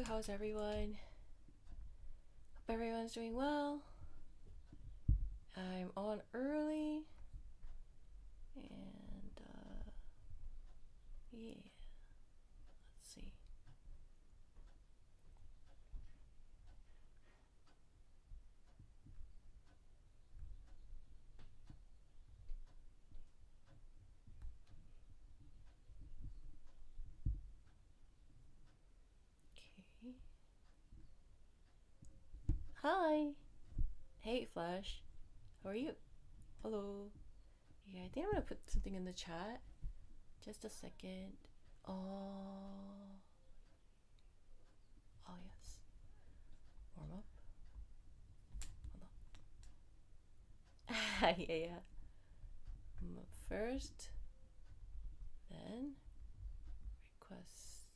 How's everyone? Hope everyone's doing well. I'm on early. And, yeah. Let's see. Okay. Hi. Hey, Flash. How are you? Hello. Yeah, I think I'm gonna put something in the chat. Just a second. Oh. Oh, yes. Warm up. Hold on. Yeah. First, then request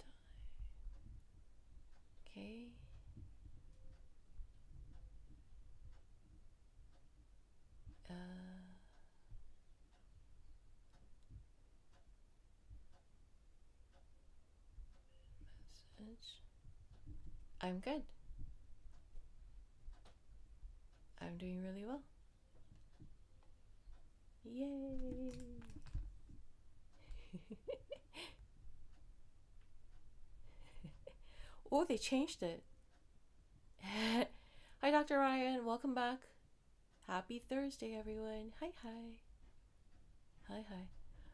time. Okay. Message. I'm good. I'm doing really well. Yay! Oh, they changed it. Hi, Dr. Ryan. Welcome back. Happy Thursday, everyone. Hi.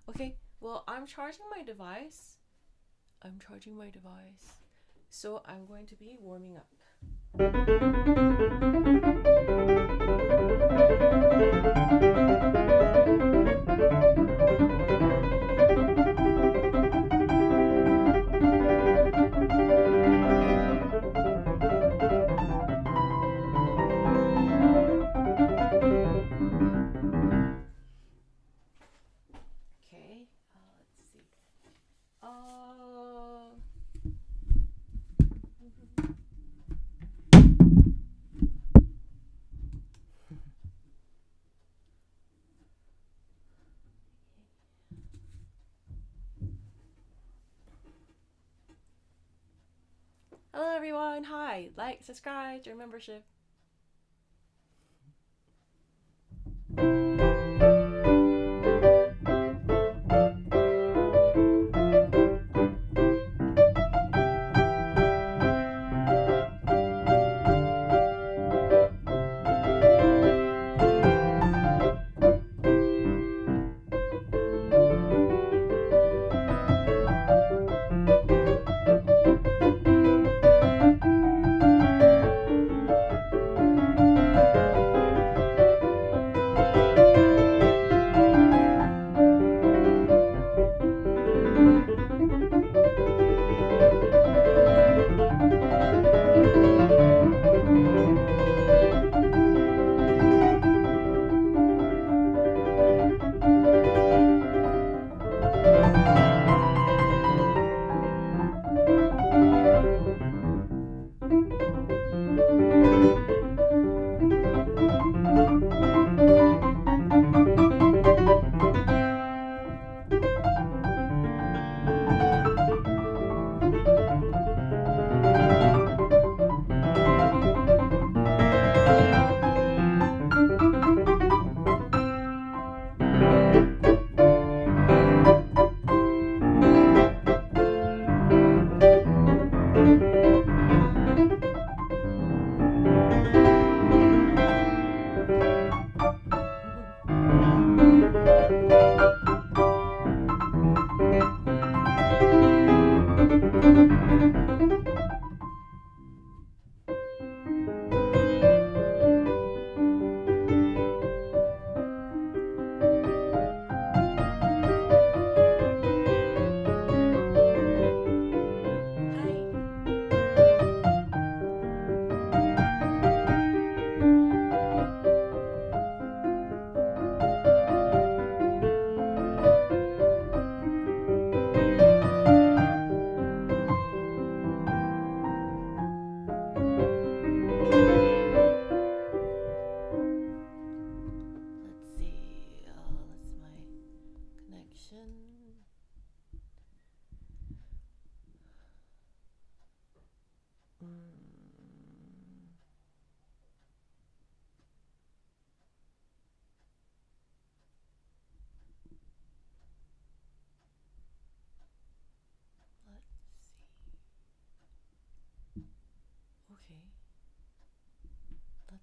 Okay, well, I'm charging my device. So I'm going to be warming up. Okay, let's see. Hello, everyone. Hi. Like, subscribe, join membership.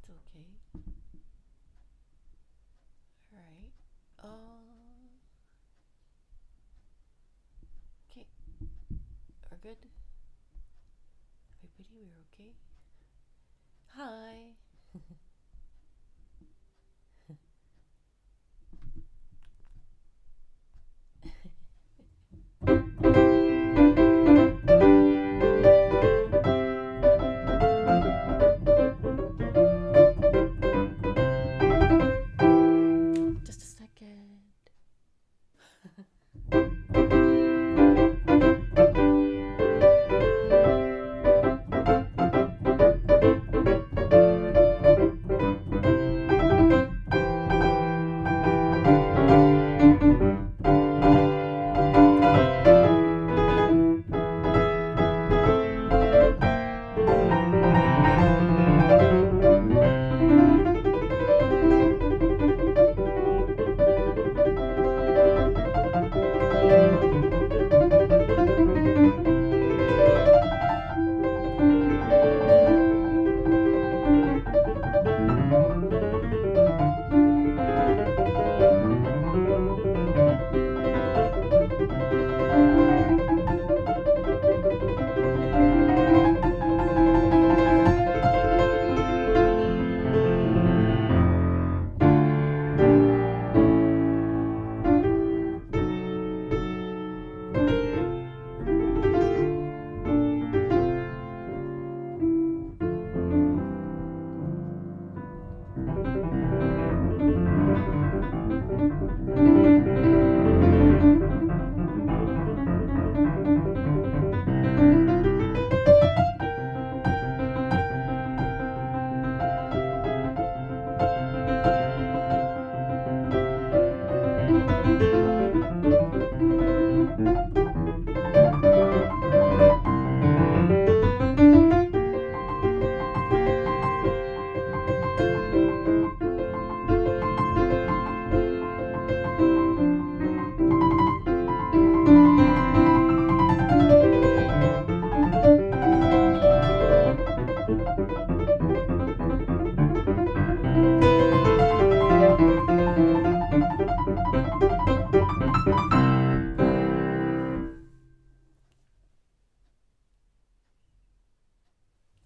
That's okay. Alright. Okay. We're good. Everybody, we're okay. Hi. Just a second.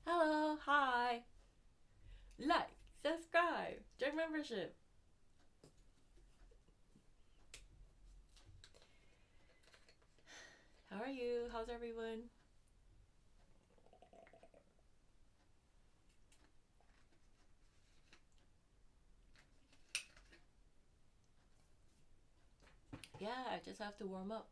Hello, hi. Like, subscribe, join membership. How are you? How's everyone? Yeah, I just have to warm up.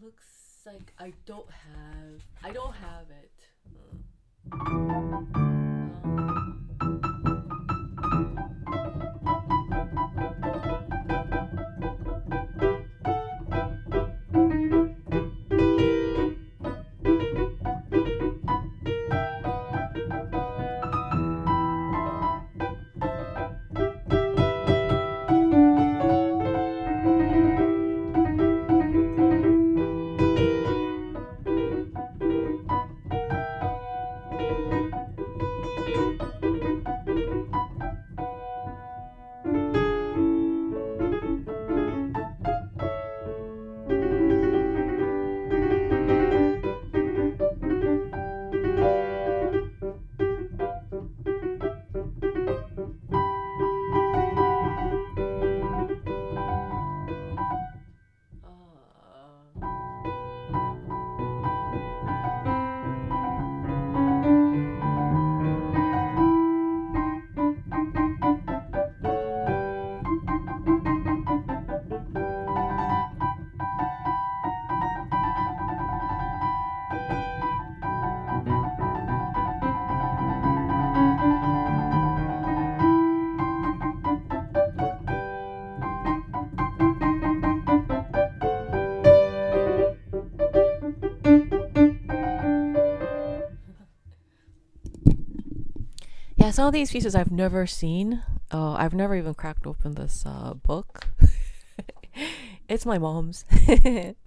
looks like I don't have it. Yeah, some of these pieces I've never seen. I've never even cracked open this book. It's my mom's.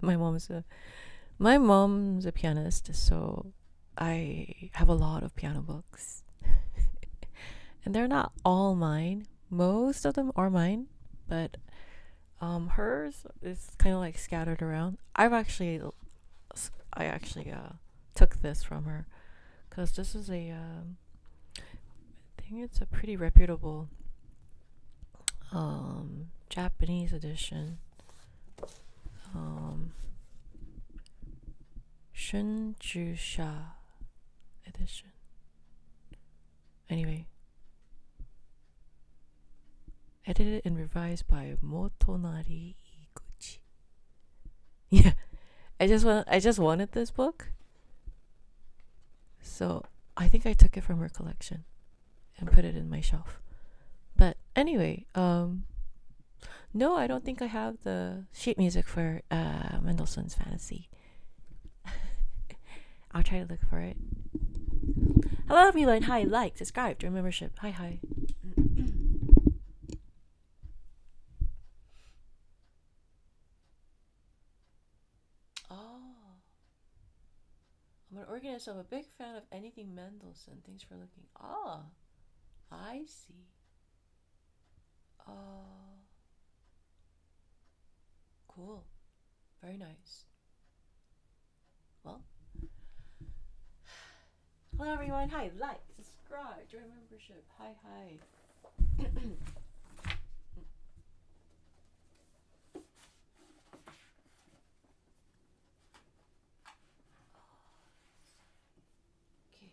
My mom's a pianist, so I have a lot of piano books. And they're not all mine. Most of them are mine, but hers is kind of like scattered around. I actually took this from her because this is I think it's a pretty reputable Japanese edition. Shunjusha edition. Anyway, edited and revised by Motonari Iguchi. Yeah, I just wanted this book, so I think I took it from her collection and put it in my shelf. But anyway, no, I don't think I have the sheet music for Mendelssohn's Fantasy. I'll try to look for it. Hello everyone, hi, like, subscribe, join membership. Hi. I'm an organist, so I'm a big fan of anything Mendelssohn. Thanks for looking. I see. Cool. Very nice. Well, hello everyone. Hi, like, subscribe, join membership. Hi. Okay.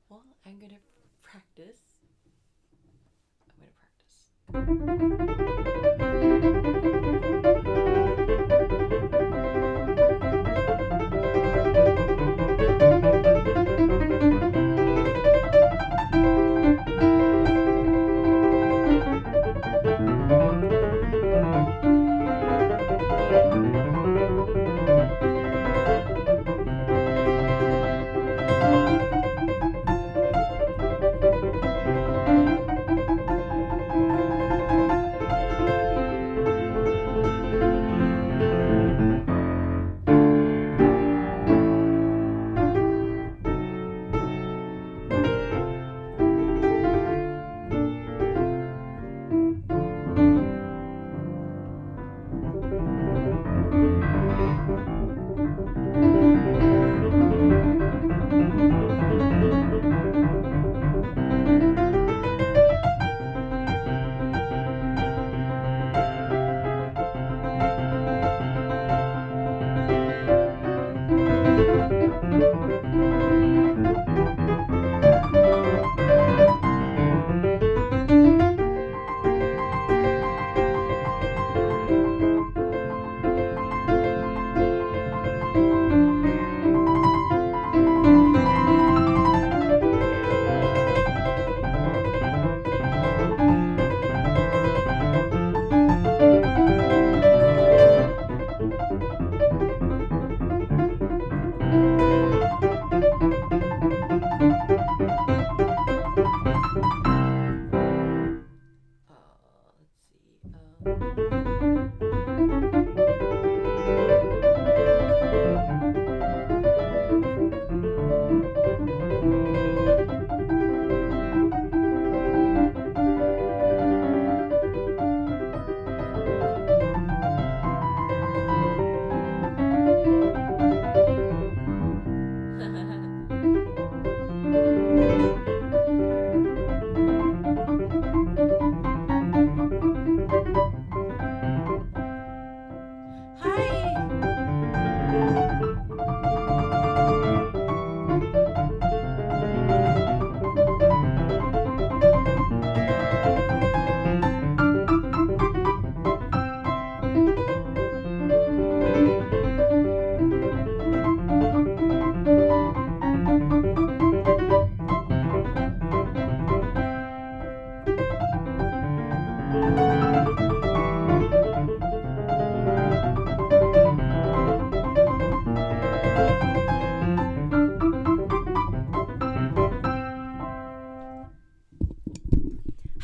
Well, I'm gonna practice.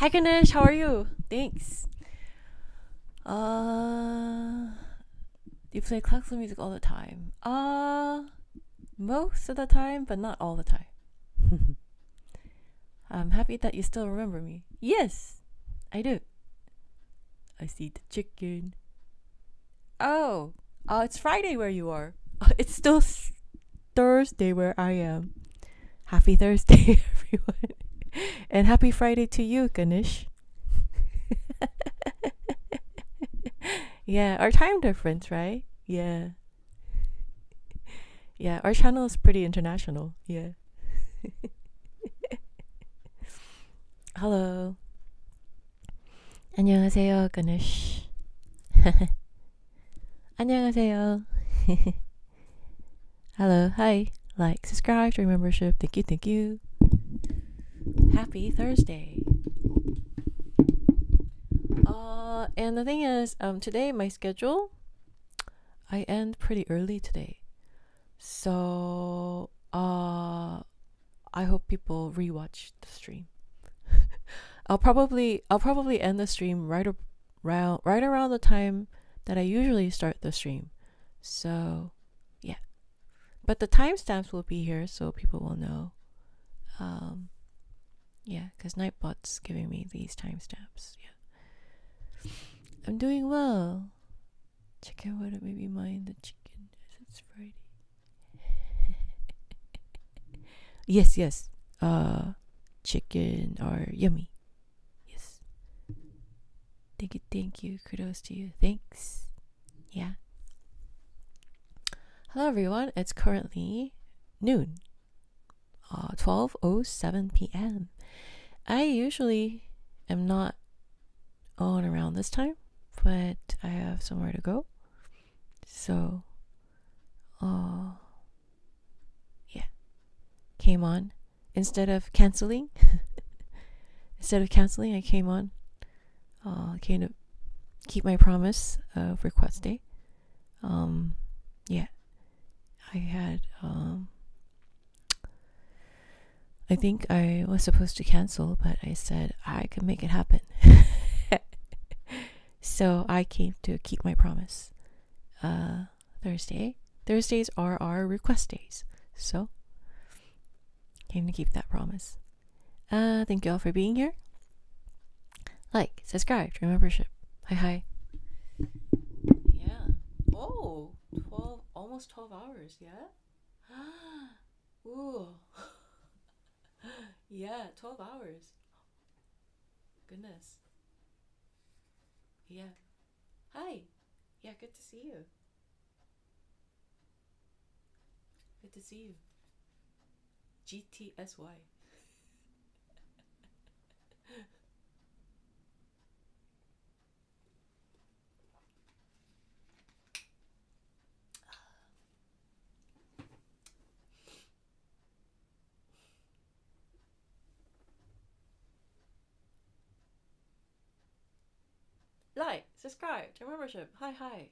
Hi Ganesh, how are you? Thanks. You play classical music all the time? Most of the time, but not all the time. I'm happy that you still remember me. Yes, I do. I see the chicken. Oh, it's Friday where you are. It's still Thursday where I am. Happy Thursday, everyone. And happy Friday to you, Ganesh. Yeah, our time difference, right? Yeah. Yeah, our channel is pretty international. Yeah. Hello. 안녕하세요, Ganesh. 안녕하세요. Hello, hi. Like, subscribe, join membership. Thank you, thank you. Happy Thursday. And the thing is, today my schedule, I end pretty early today. So, I hope people rewatch the stream. I'll probably end the stream right around the time that I usually start the stream. So, yeah. But the timestamps will be here so people will know. Yeah, because Nightbot's giving me these timestamps. Yeah. I'm doing well. Chicken would maybe mind the chicken as it's Friday. Yes. Chicken are yummy. Yes. Thank you. Kudos to you. Thanks. Yeah. Hello everyone. It's currently noon. 12:07 p.m. I usually am not on around this time, but I have somewhere to go. So, yeah. Came on. Instead of canceling, I came on. Came to keep my promise of request day. Yeah. I had, I think I was supposed to cancel, but I said I could make it happen. So I came to keep my promise. Thursdays are our request days. So came to keep that promise. Thank you all for being here. Like, subscribe, join membership. Hi. Yeah. Oh, almost 12 hours, yeah? Ooh. Yeah, 12 hours. Goodness. Yeah. Hi. Yeah, good to see you. Good to see you. GTSY. Like, subscribe, join membership. Hi.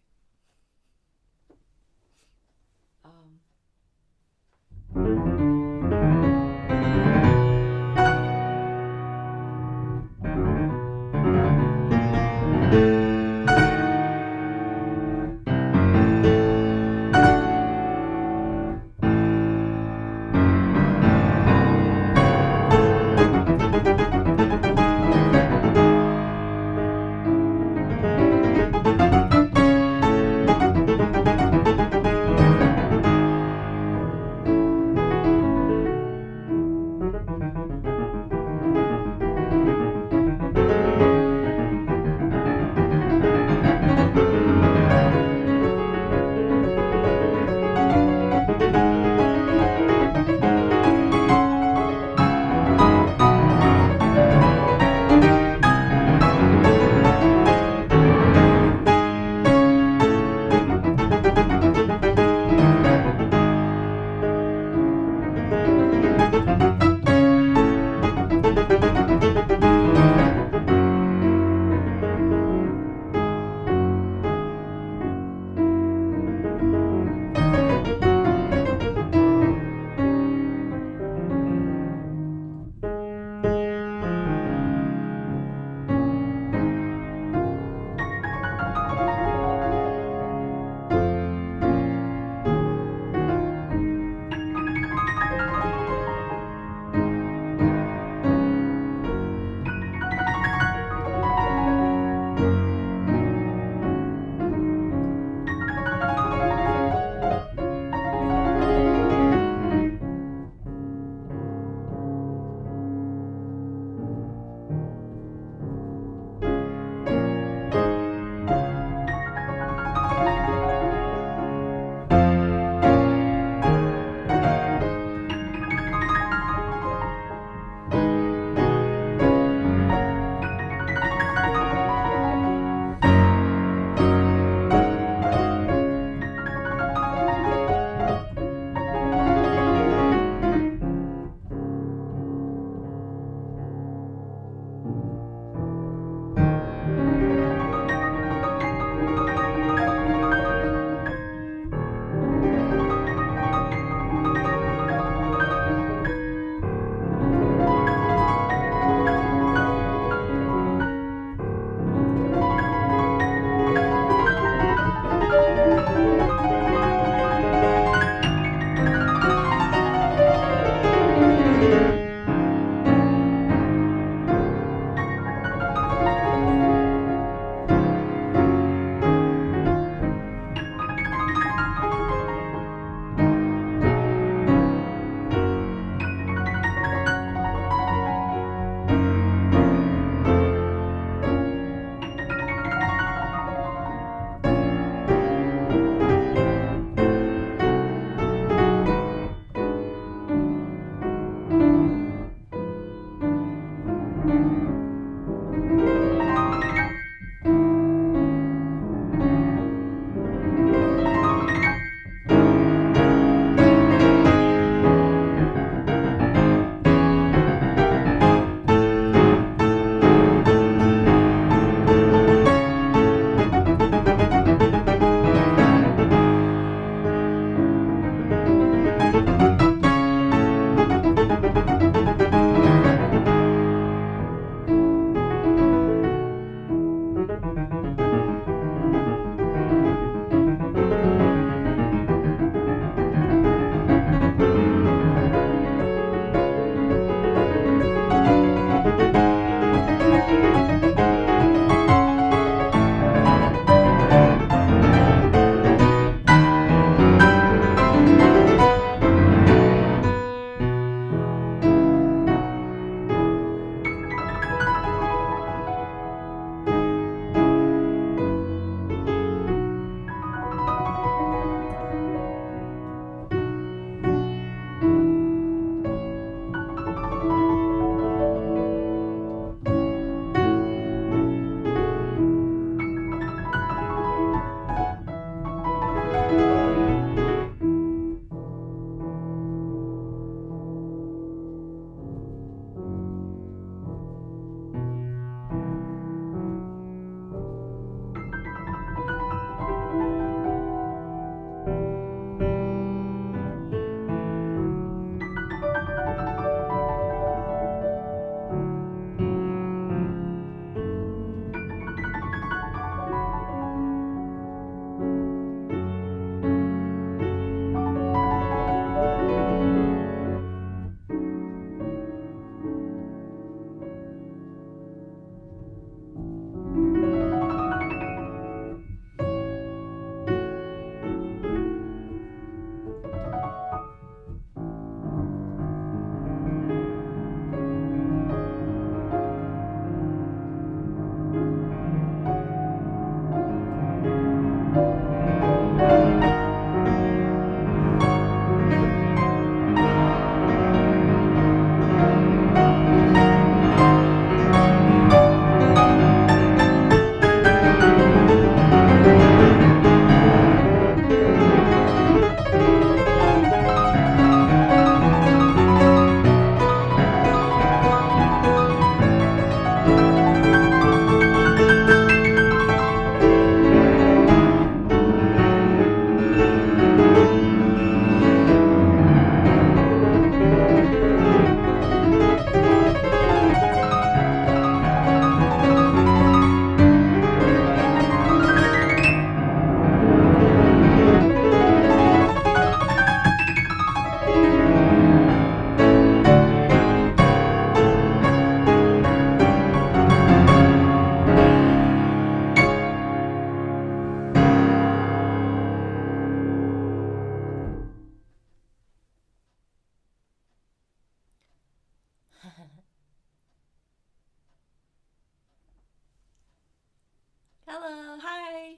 Hi.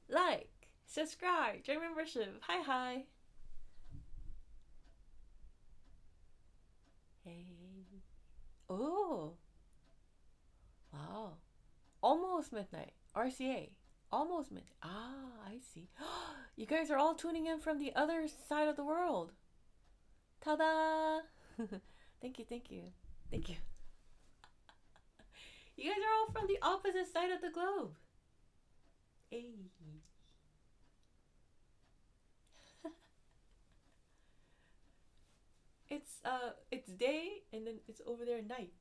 Like, subscribe, join membership. Hi, hi. Hey. Oh. Wow. Almost midnight. RCA. Almost midnight. Ah, I see. You guys are all tuning in from the other side of the world. Ta-da! Thank you, thank you, thank you. You guys are all from the opposite side of the globe. Hey. It's day and then it's over there night.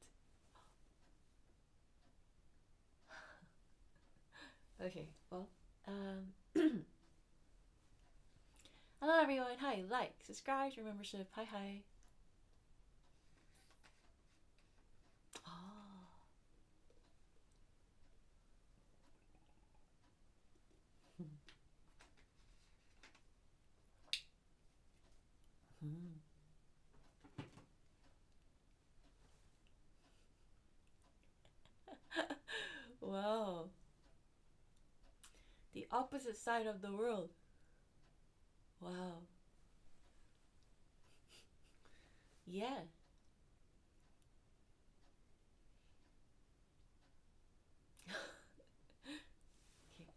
Okay, well, hello everyone. Hi, like, subscribe, your membership. Hi, hi. Oh. Hmm. Wow. The opposite side of the world. Wow. Yeah. Okay.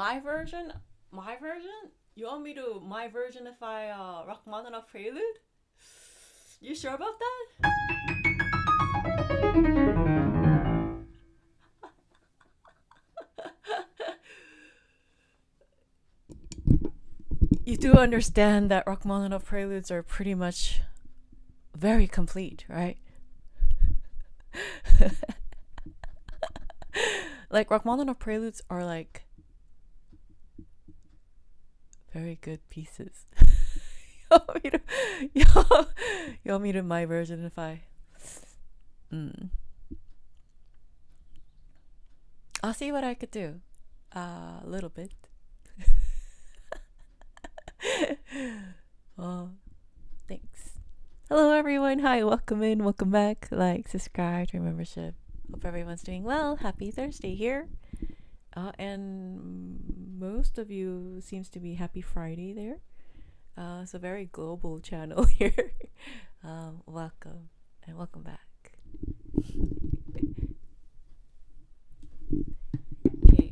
My version? My version? You want me to my version if I Rachmaninoff Prelude? You sure about that? You do understand that Rachmaninoff Preludes are pretty much very complete, right? Like Rachmaninoff Preludes are like very good pieces. you want me to, you want me to my version if I I'll see what I could do. A little bit. Oh, thanks. Hello everyone. Hi, welcome in, welcome back. Like, subscribe, join membership. Hope everyone's doing well. Happy Thursday here. And most of you seems to be happy Friday there. It's a very global channel here. Welcome and welcome back. Okay.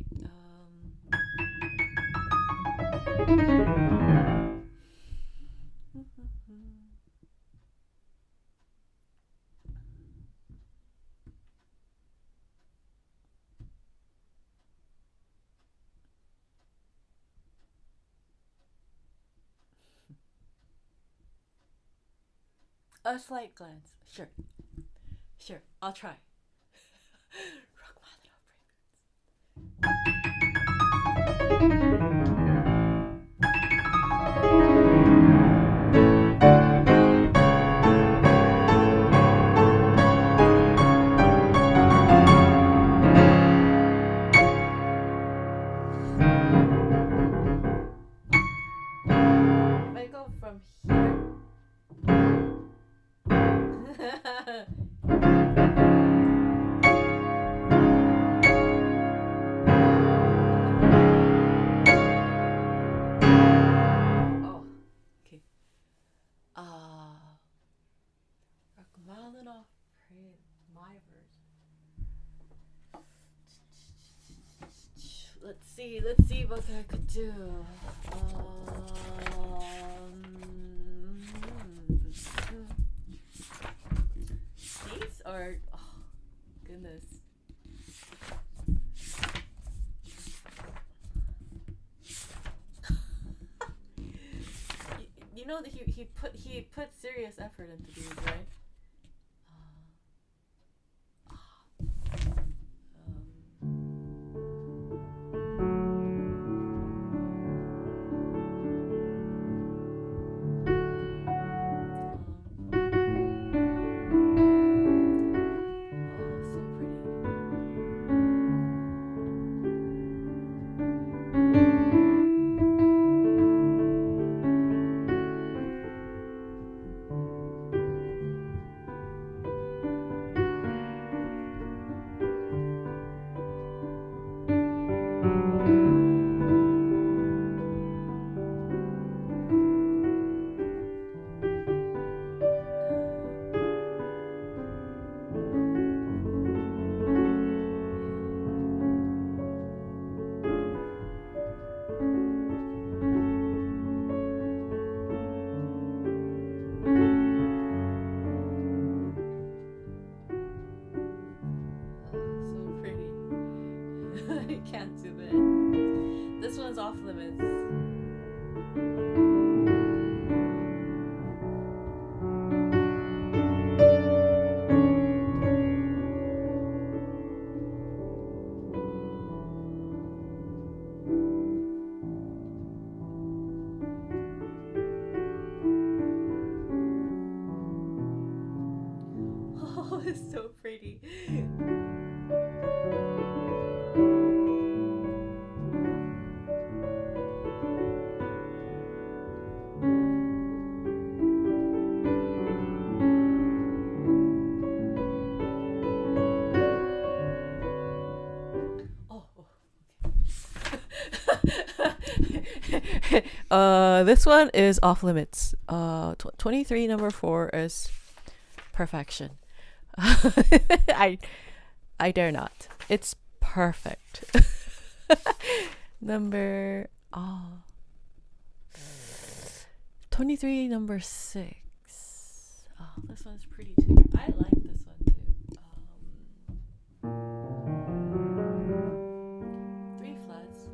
A slight glance. Sure. Sure. I'll try. If I go from here. Oh, okay. Rachmaninoff, my version. Let's see what I could do. These are, oh goodness. You know that he put serious effort into these, right? Can't do it. This one's off limits. Oh, it's so pretty. This one is off limits. 23 number 4 is perfection. I dare not. It's perfect. Number 23, number 6. Oh, this one's pretty too. I like this one too. 3 flats.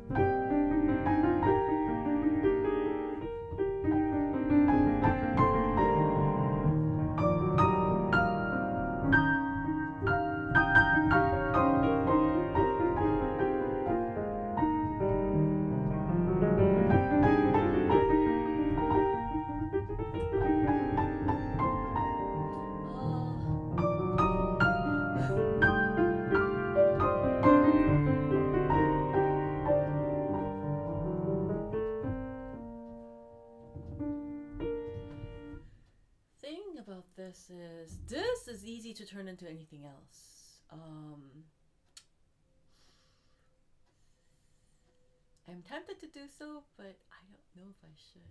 About this is easy to turn into anything else. I'm tempted to do so, but I don't know if I should.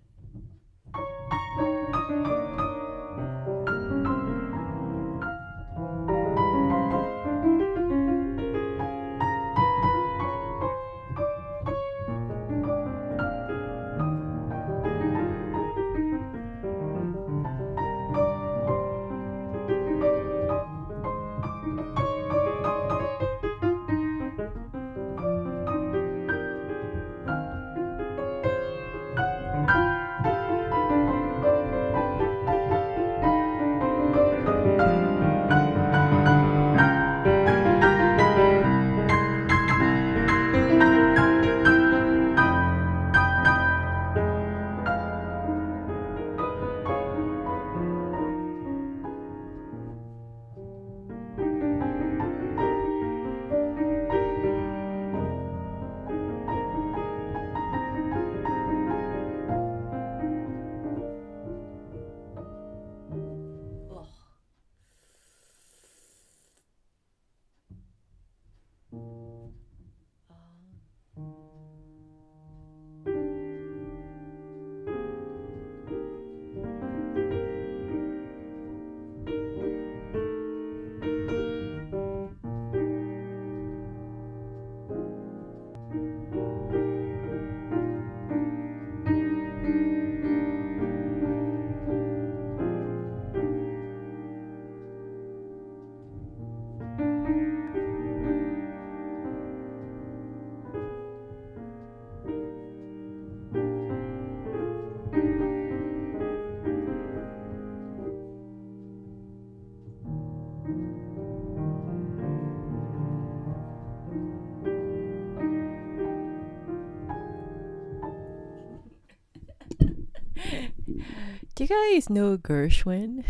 Do you guys know Gershwin?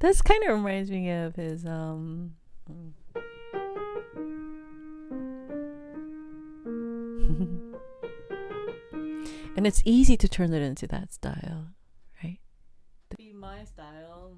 This kind of reminds me of his and it's easy to turn it into that style, right? Be my style.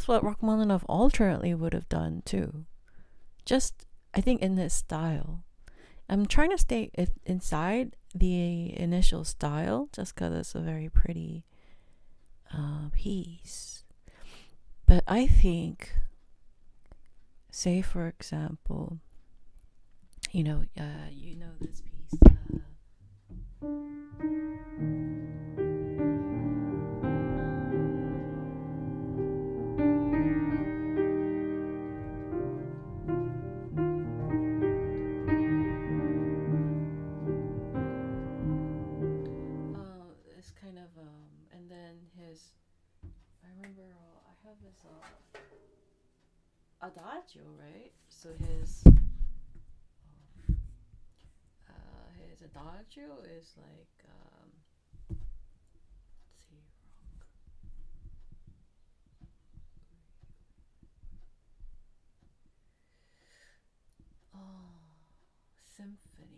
that's what Rachmaninoff alternately would have done too. Just, I think, in this style. I'm trying to stay inside the initial style just because it's a very pretty piece. But I think, say for example, you know this piece. It's kind of and then his. I remember I have this adagio, right? So his adagio is like let's see, symphony.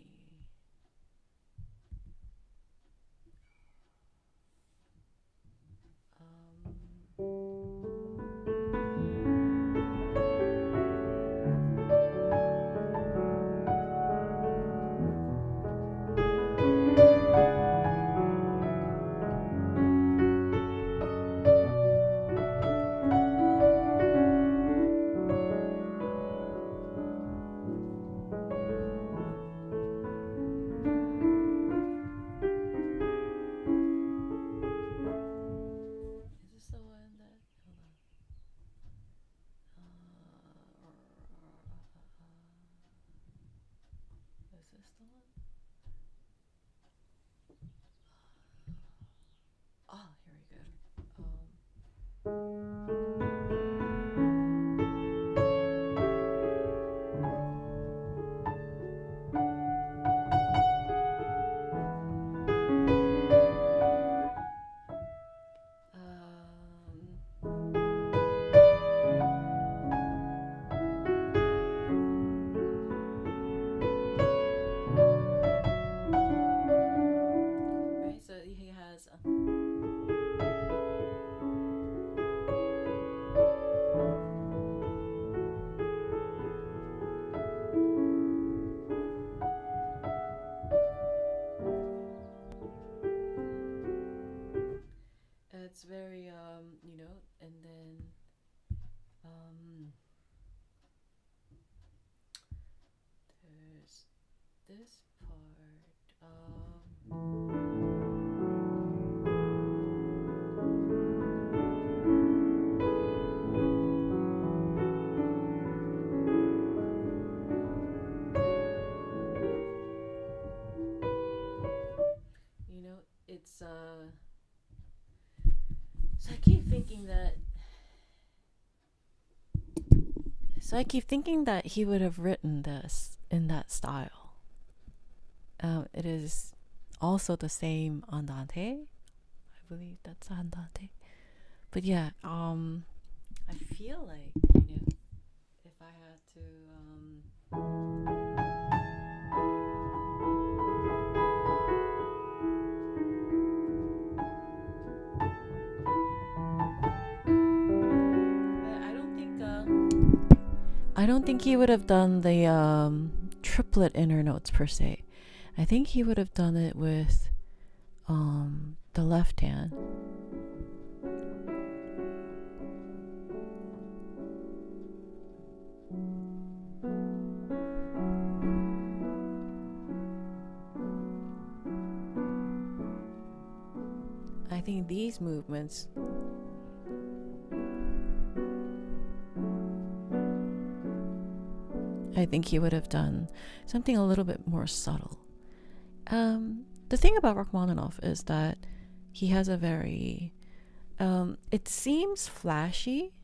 It's very and then there's this part. It's so I keep thinking that he would have written this in that style. It is also the same andante. I believe that's andante. But yeah, I feel like, if I had to I don't think he would have done the triplet inner notes per se. I think he would have done it with the left hand. I think these movements I think he would have done something a little bit more subtle. The thing about Rachmaninoff is that he has a very, it seems flashy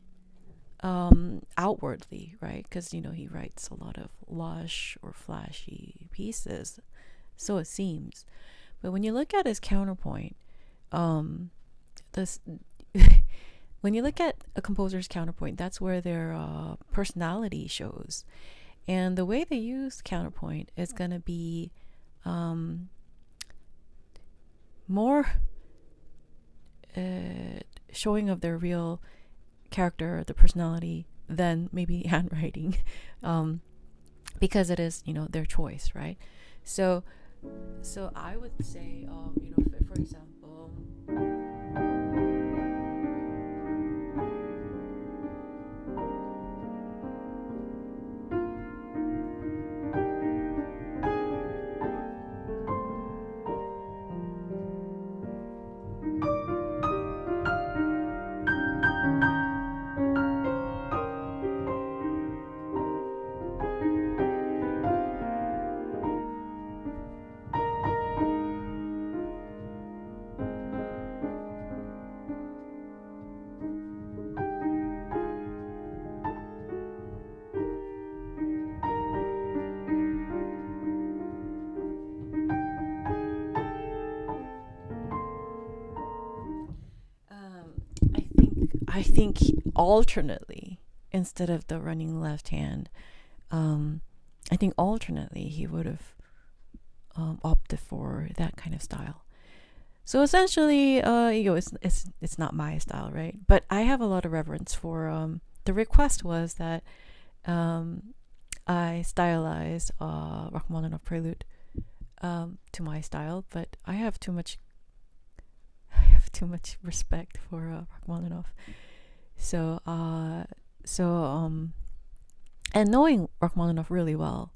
outwardly, right? Because, he writes a lot of lush or flashy pieces, so it seems. But when you look at his counterpoint, this when you look at a composer's counterpoint, that's where their personality shows. And the way they use counterpoint is going to be more showing of their real character, the personality, than maybe handwriting, because it is, their choice, right? So I would say, for example, I think alternately, instead of the running left hand, I think alternately he would have opted for that kind of style. So essentially, it's not my style, right? But I have a lot of reverence for. The request was that I stylize Rachmaninoff Prelude to my style, but I have too much respect for Rachmaninoff. So and knowing Rachmaninoff really well,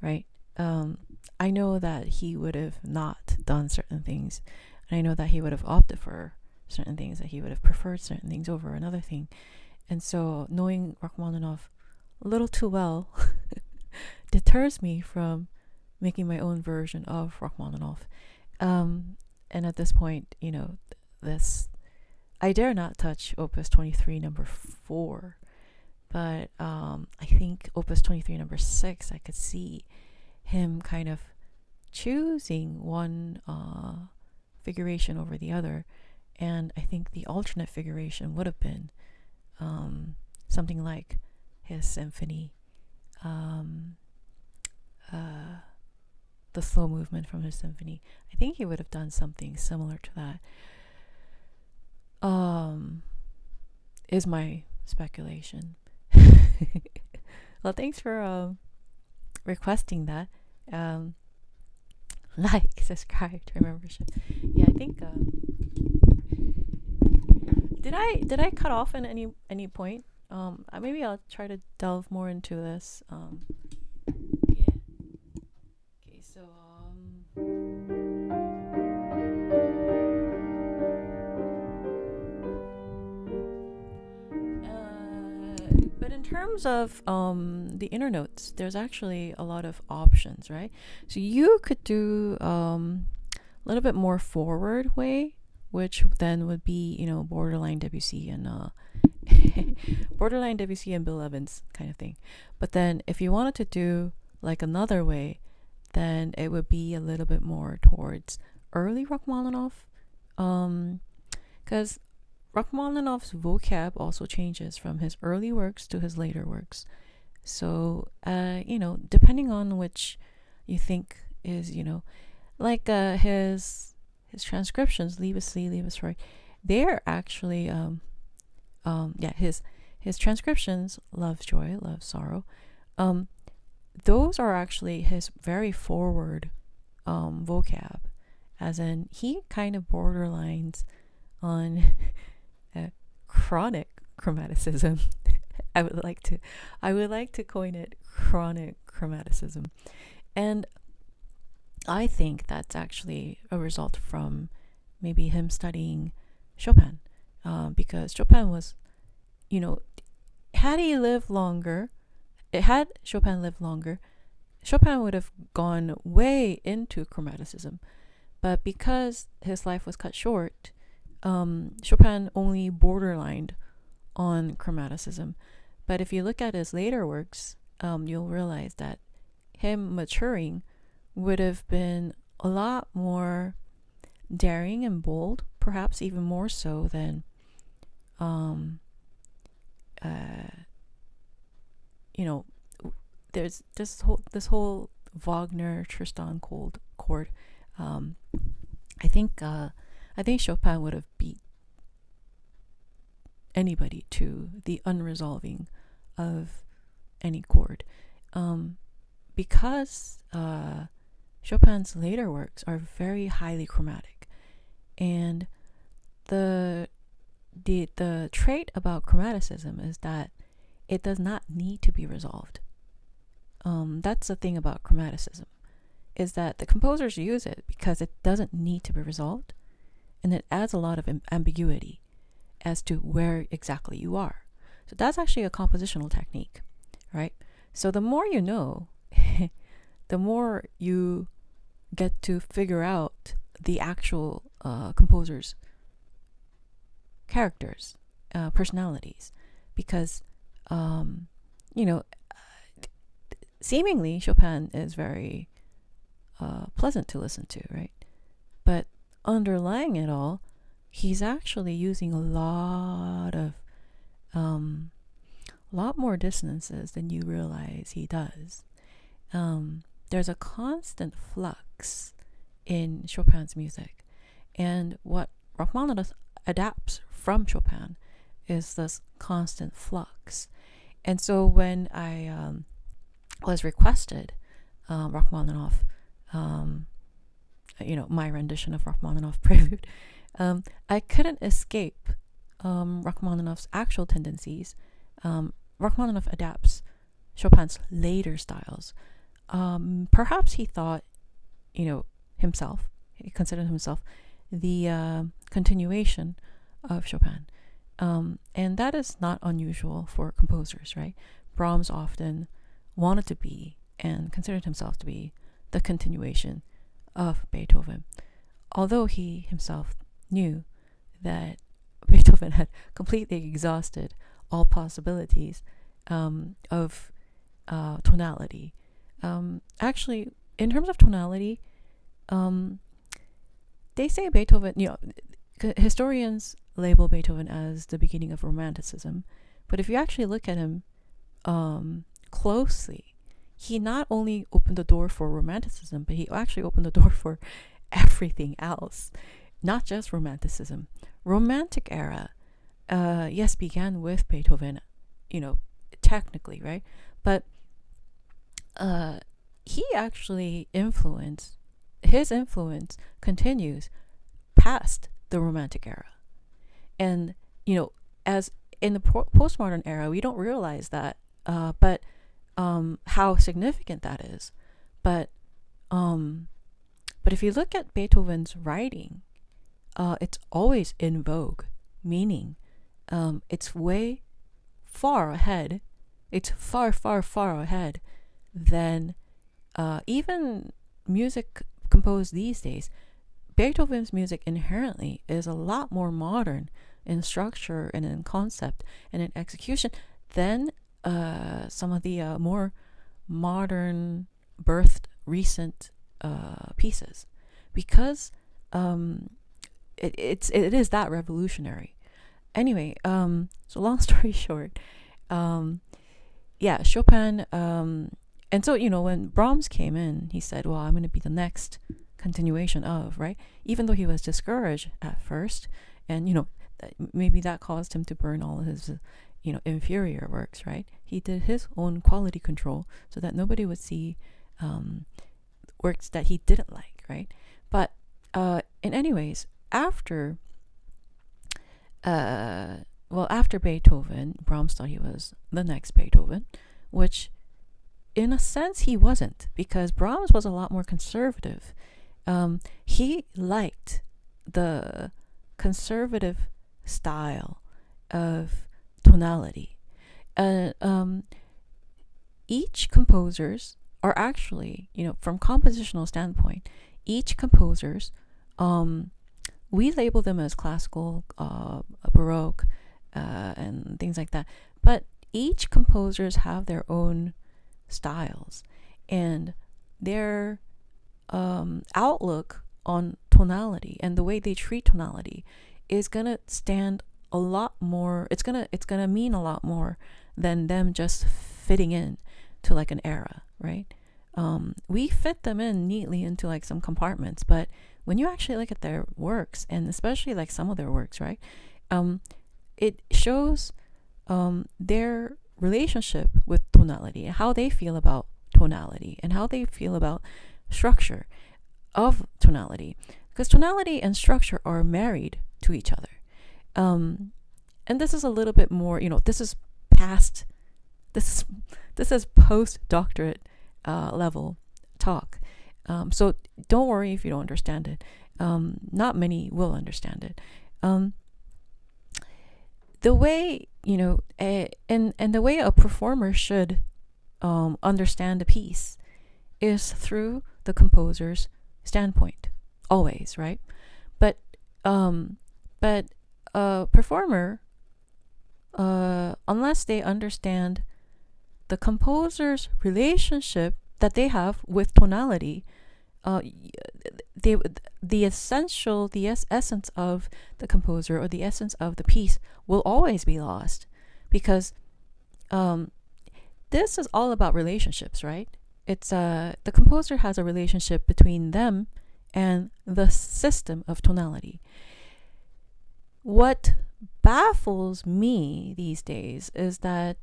right? I know that he would have not done certain things, and I know that he would have opted for certain things, that he would have preferred certain things over another thing. And so knowing Rachmaninoff a little too well deters me from making my own version of Rachmaninoff. And at this point, I dare not touch Opus 23 number 4, but I think Opus 23 number 6, I could see him kind of choosing one figuration over the other, and I think the alternate figuration would have been something like his symphony, the slow movement from his symphony. I think he would have done something similar to that. Is my speculation. Well, thanks for requesting that. Like, subscribe, turn membership. Yeah, I think did I cut off in any point? Maybe I'll try to delve more into this. Yeah. Okay, so but in terms of the inner notes, there's actually a lot of options, right? So you could do a little bit more forward way, which then would be, borderline Debussy and borderline Debussy and Bill Evans kind of thing. But then if you wanted to do like another way, then it would be a little bit more towards early Rachmaninoff, because Rachmaninoff's vocab also changes from his early works to his later works. So, depending on which you think is, like his transcriptions, Liebeslied, they're actually, his transcriptions, Love's Joy, Love's Sorrow, those are actually his very forward vocab, as in he kind of borderlines on chronic chromaticism. I would like to coin it chronic chromaticism. And I think that's actually a result from maybe him studying Chopin, because Chopin was, had Chopin lived longer, Chopin would have gone way into chromaticism. But because his life was cut short, Chopin only borderlined on chromaticism. But if you look at his later works, you'll realize that him maturing would have been a lot more daring and bold, perhaps even more so than there's this whole Wagner Tristan chord. I think Chopin would have beat anybody to the unresolving of any chord. Because Chopin's later works are very highly chromatic, and the trait about chromaticism is that it does not need to be resolved. That's the thing about chromaticism, is that the composers use it because it doesn't need to be resolved, and it adds a lot of ambiguity as to where exactly you are. So that's actually a compositional technique, right? So the more you know, the more you get to figure out the actual composer's characters, personalities, because seemingly Chopin is very pleasant to listen to, right? But underlying it all, he's actually using a lot more dissonances than you realize he does. There's a constant flux in Chopin's music, and what Rachmaninoff adapts from Chopin is this constant flux. And so when I was requested Rachmaninoff, my rendition of Rachmaninoff Prelude, I couldn't escape Rachmaninoff's actual tendencies. Rachmaninoff adapts Chopin's later styles. Perhaps he thought, himself, he considered himself the continuation of Chopin. And that is not unusual for composers, right? Brahms often wanted to be and considered himself to be the continuation of Beethoven, although he himself knew that Beethoven had completely exhausted all possibilities of tonality. Actually, in terms of tonality, they say Beethoven, historians label Beethoven as the beginning of Romanticism, but if you actually look at him closely, he not only opened the door for Romanticism, but he actually opened the door for everything else, not just Romanticism. Romantic era, yes, began with Beethoven, technically, right? But he actually his influence continues past the Romantic era. And, as in the postmodern era, we don't realize that, but how significant that is. But if you look at Beethoven's writing, it's always in vogue, meaning it's way far ahead. It's far, far, far ahead than even music composed these days. Beethoven's music inherently is a lot more modern in structure and in concept and in execution than some of the more modern, birthed, recent pieces, because it is that revolutionary. Anyway, so long story short, Chopin, and so when Brahms came in, he said, well, I'm going to be the next continuation of, right? Even though he was discouraged at first, and maybe that caused him to burn all of his inferior works, right? He did his own quality control so that nobody would see works that he didn't like, right? But in anyways, after Beethoven, Brahms thought he was the next Beethoven, which in a sense he wasn't, because Brahms was a lot more conservative. He liked the conservative style of tonality. Each composers are actually, from compositional standpoint, each composers, we label them as classical, Baroque, and things like that. But each composers have their own styles, and their outlook on tonality and the way they treat tonality is gonna stand a lot more. It's gonna mean a lot more than them just fitting in to like an era, right? We fit them in neatly into like some compartments, but when you actually look at their works, and especially like some of their works, right? it shows their relationship with tonality and how they feel about tonality and how they feel about structure of tonality, because tonality and structure are married to each other. And this is a little bit more, this is past, this is post-doctorate level talk. So don't worry if you don't understand it. Not many will understand it. The way, and the way a performer should understand a piece is through the composer's standpoint, always, right? But a performer, unless they understand the composer's relationship that they have with tonality, the essence of the composer or the essence of the piece will always be lost, because this is all about relationships, right? It's the composer has a relationship between them and the system of tonality. What baffles me these days is that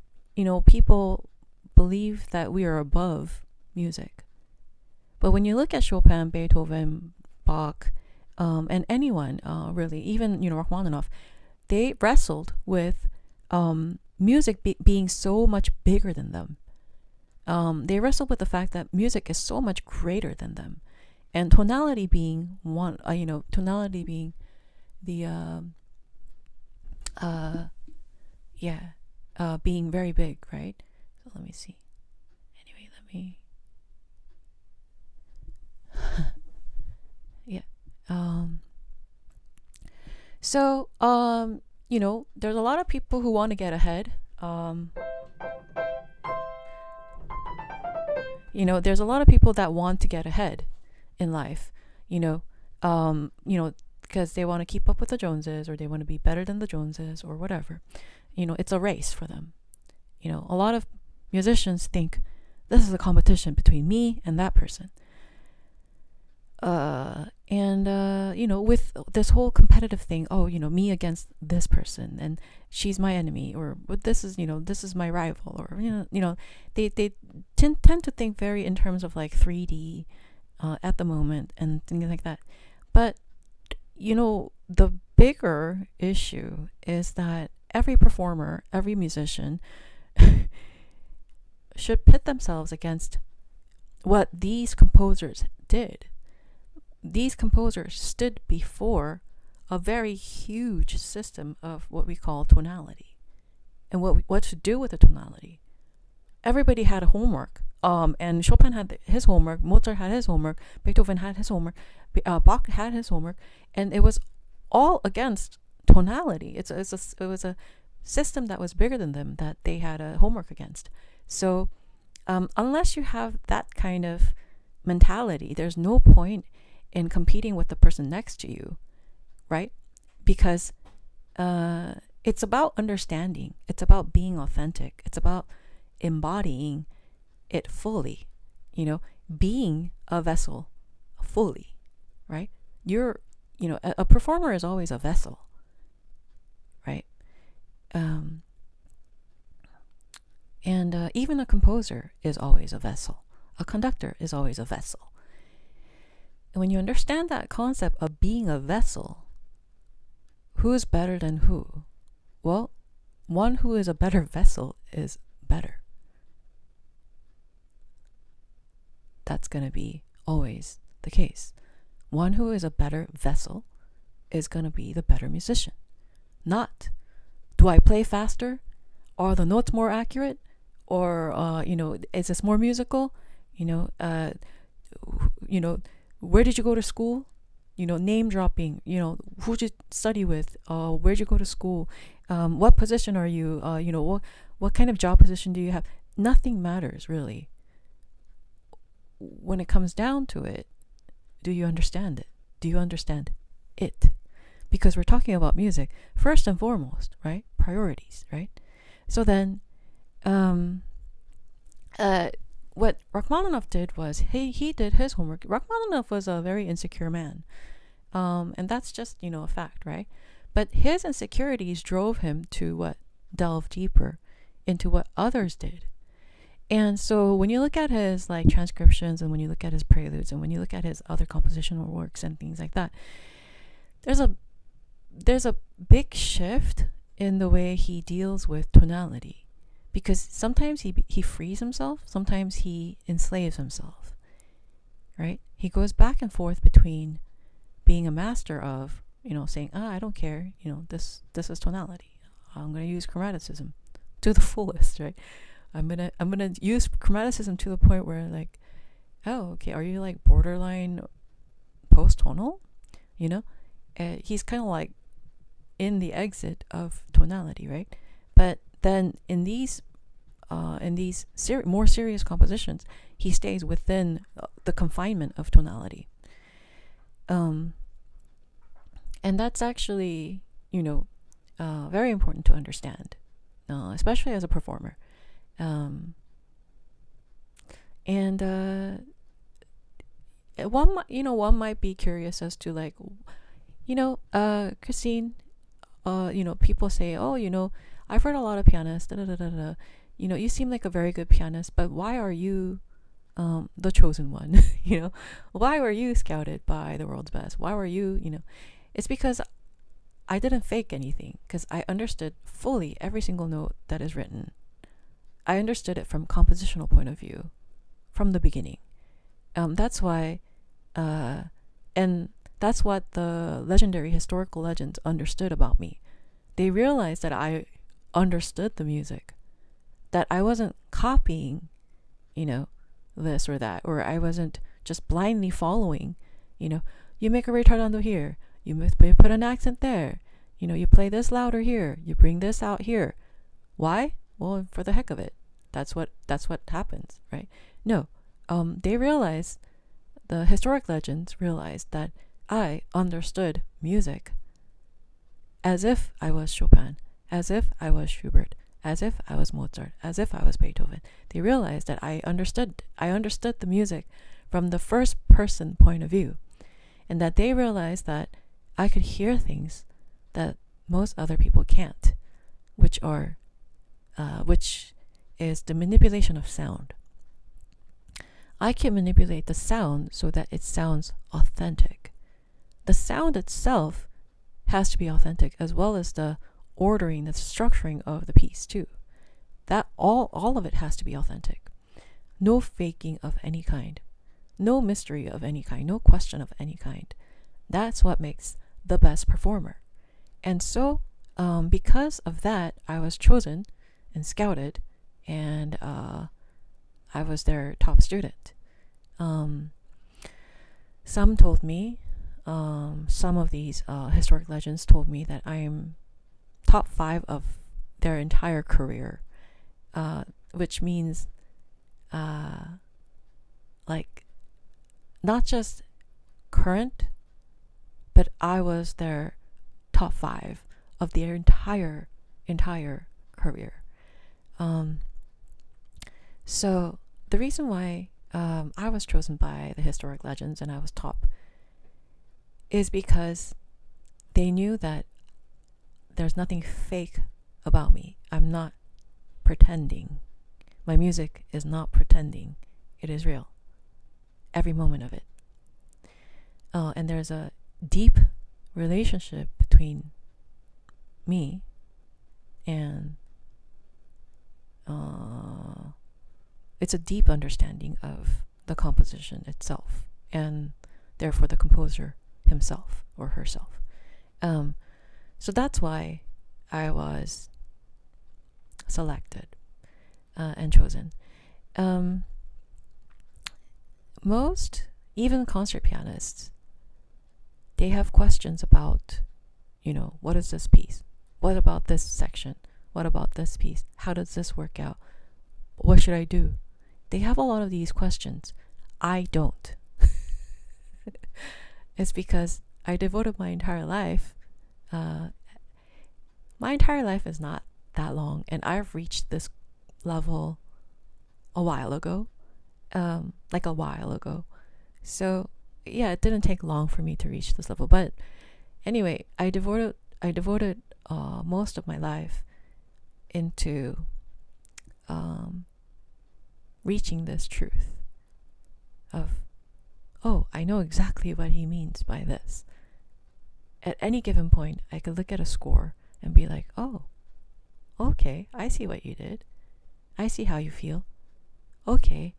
people believe that we are above music. But when you look at Chopin, Beethoven, Bach, and anyone really, even Rachmaninoff, they wrestled with music being so much bigger than them. They wrestled with the fact that music is so much greater than them, and tonality being one. Tonality being the being very big, right? So let me see. Anyway, let me. So there's a lot of people who want to get ahead. There's a lot of people that want to get ahead in life, because they want to keep up with the Joneses, or they want to be better than the Joneses, or whatever. It's a race for them. A lot of musicians think this is a competition between me and that person. With this whole competitive thing, me against this person, and she's my enemy, or this is my rival, or they tend to think very in terms of like 3D at the moment and things like that. But the bigger issue is that every performer, every musician should pit themselves against what these composers did. These composers stood before a very huge system of what we call tonality, and what to do with the tonality. Everybody had a homework, and Chopin had his homework, Mozart had his homework, Beethoven had his homework, Bach had his homework, and it was all against tonality. It was a system that was bigger than them that they had a homework against. So unless you have that kind of mentality, there's no point in competing with the person next to you, right? Because it's about understanding. It's about being authentic. It's about embodying it fully, being a vessel fully, right? A performer is always a vessel, right? And even a composer is always a vessel. A conductor is always a vessel. And when you understand that concept of being a vessel, who's better than who? Well, one who is a better vessel is better. That's going to be always the case. One who is a better vessel is going to be the better musician. Not, do I play faster? Are the notes more accurate? Or, is this more musical? Where did you go to school? Name dropping, who'd you study with? Where'd you go to school? What position are you? What kind of job position do you have? Nothing matters, really. When it comes down to it, do you understand it? Do you understand it? Because we're talking about music, first and foremost, right? Priorities, right? So then, what Rachmaninoff did was he did his homework. Rachmaninoff was a very insecure man, and that's just a fact, right? But his insecurities drove him to what? Delve deeper into what others did. And so when you look at his like transcriptions, and when you look at his preludes, and when you look at his other compositional works and things like that, there's a big shift in the way he deals with tonality, because sometimes he frees himself, sometimes he enslaves himself, right? He goes back and forth between being a master of, saying, I don't care, this is tonality, I'm going to use chromaticism to the fullest, right? I'm gonna use chromaticism to the point where like, oh, okay, are you like borderline post-tonal? He's kind of like in the exit of tonality, right? But then in these more serious compositions, he stays within the confinement of tonality. And that's actually, very important to understand, especially as a performer. One might be curious as to like, Christine, people say, oh, I've heard a lot of pianists, da, da, da, da, da. You seem like a very good pianist, but why are you the chosen one? Why were you scouted by the world's best? Why were you, it's because I didn't fake anything, because I understood fully every single note that is written. I understood it from compositional point of view from the beginning. That's why, and that's what the legendary historical legends understood about me. They realized that I understood the music, that I wasn't copying, this or that, or I wasn't just blindly following, you make a retardando here, you put an accent there, you play this louder here, you bring this out here. Why? Well, for the heck of it. That's what happens, right? No, they realized, the historic legends realized that I understood music as if I was Chopin, as if I was Schubert, as if I was Mozart, as if I was Beethoven. They realized that I understood the music from the first person point of view, and that they realized that I could hear things that most other people can't, which is the manipulation of sound. I can manipulate the sound so that it sounds authentic. The sound itself has to be authentic, as well as the ordering, the structuring of the piece too. That all of it has to be authentic. No faking of any kind. No mystery of any kind. No question of any kind. That's what makes the best performer. And so, because of that, I was chosen and scouted, and I was their top student. Some told me, some of these historic legends told me that I am top 5 of their entire career, which means like not just current, but I was their top 5 of their entire career. So the reason why I was chosen by the historic legends and I was top is because they knew that there's nothing fake about me. I'm not pretending. My music is not pretending. It is real. Every moment of it. And there's a deep relationship between me and it's a deep understanding of the composition itself, and therefore the composer himself or herself. So that's why I was selected and chosen. Most, even concert pianists, they have questions about, what is this piece? What about this section? What about this piece? How does this work out? What should I do? They have a lot of these questions. I don't. It's because I devoted my entire life. My entire life is not that long, and I've reached this level a while ago. So yeah, it didn't take long for me to reach this level. But anyway, I devoted I devoted most of my life into reaching this truth of, oh, I know exactly what he means by this. At any given point, I could look at a score and be like, oh, okay, I see what you did. I see how you feel. Okay,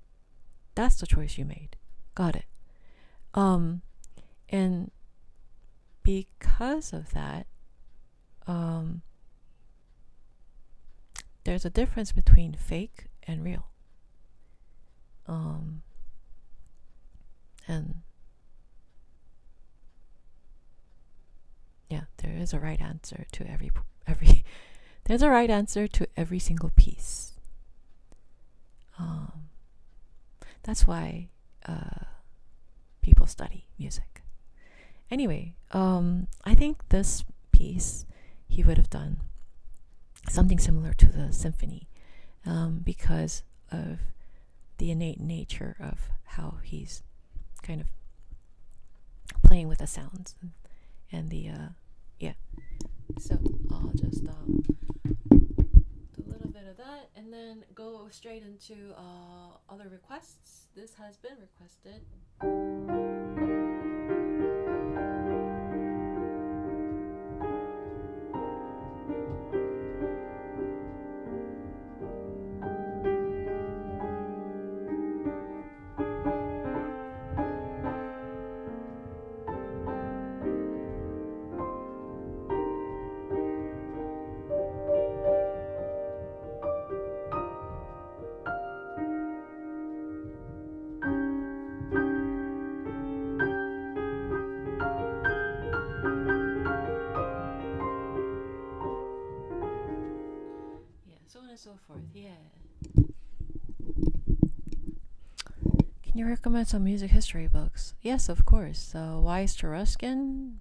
that's the choice you made. Got it. And because of that, there's a difference between fake and real. And yeah, there is a right answer to every there's a right answer to every single piece. That's why people study music. Anyway, I think this piece he would have done something similar to the symphony, because of the innate nature of how he's kind of playing with the sounds and the yeah. So I'll just do a little bit of that and then go straight into other requests. This has been requested. So forth. Yeah. Can you recommend some music history books? Yes, of course. Wise to Ruskin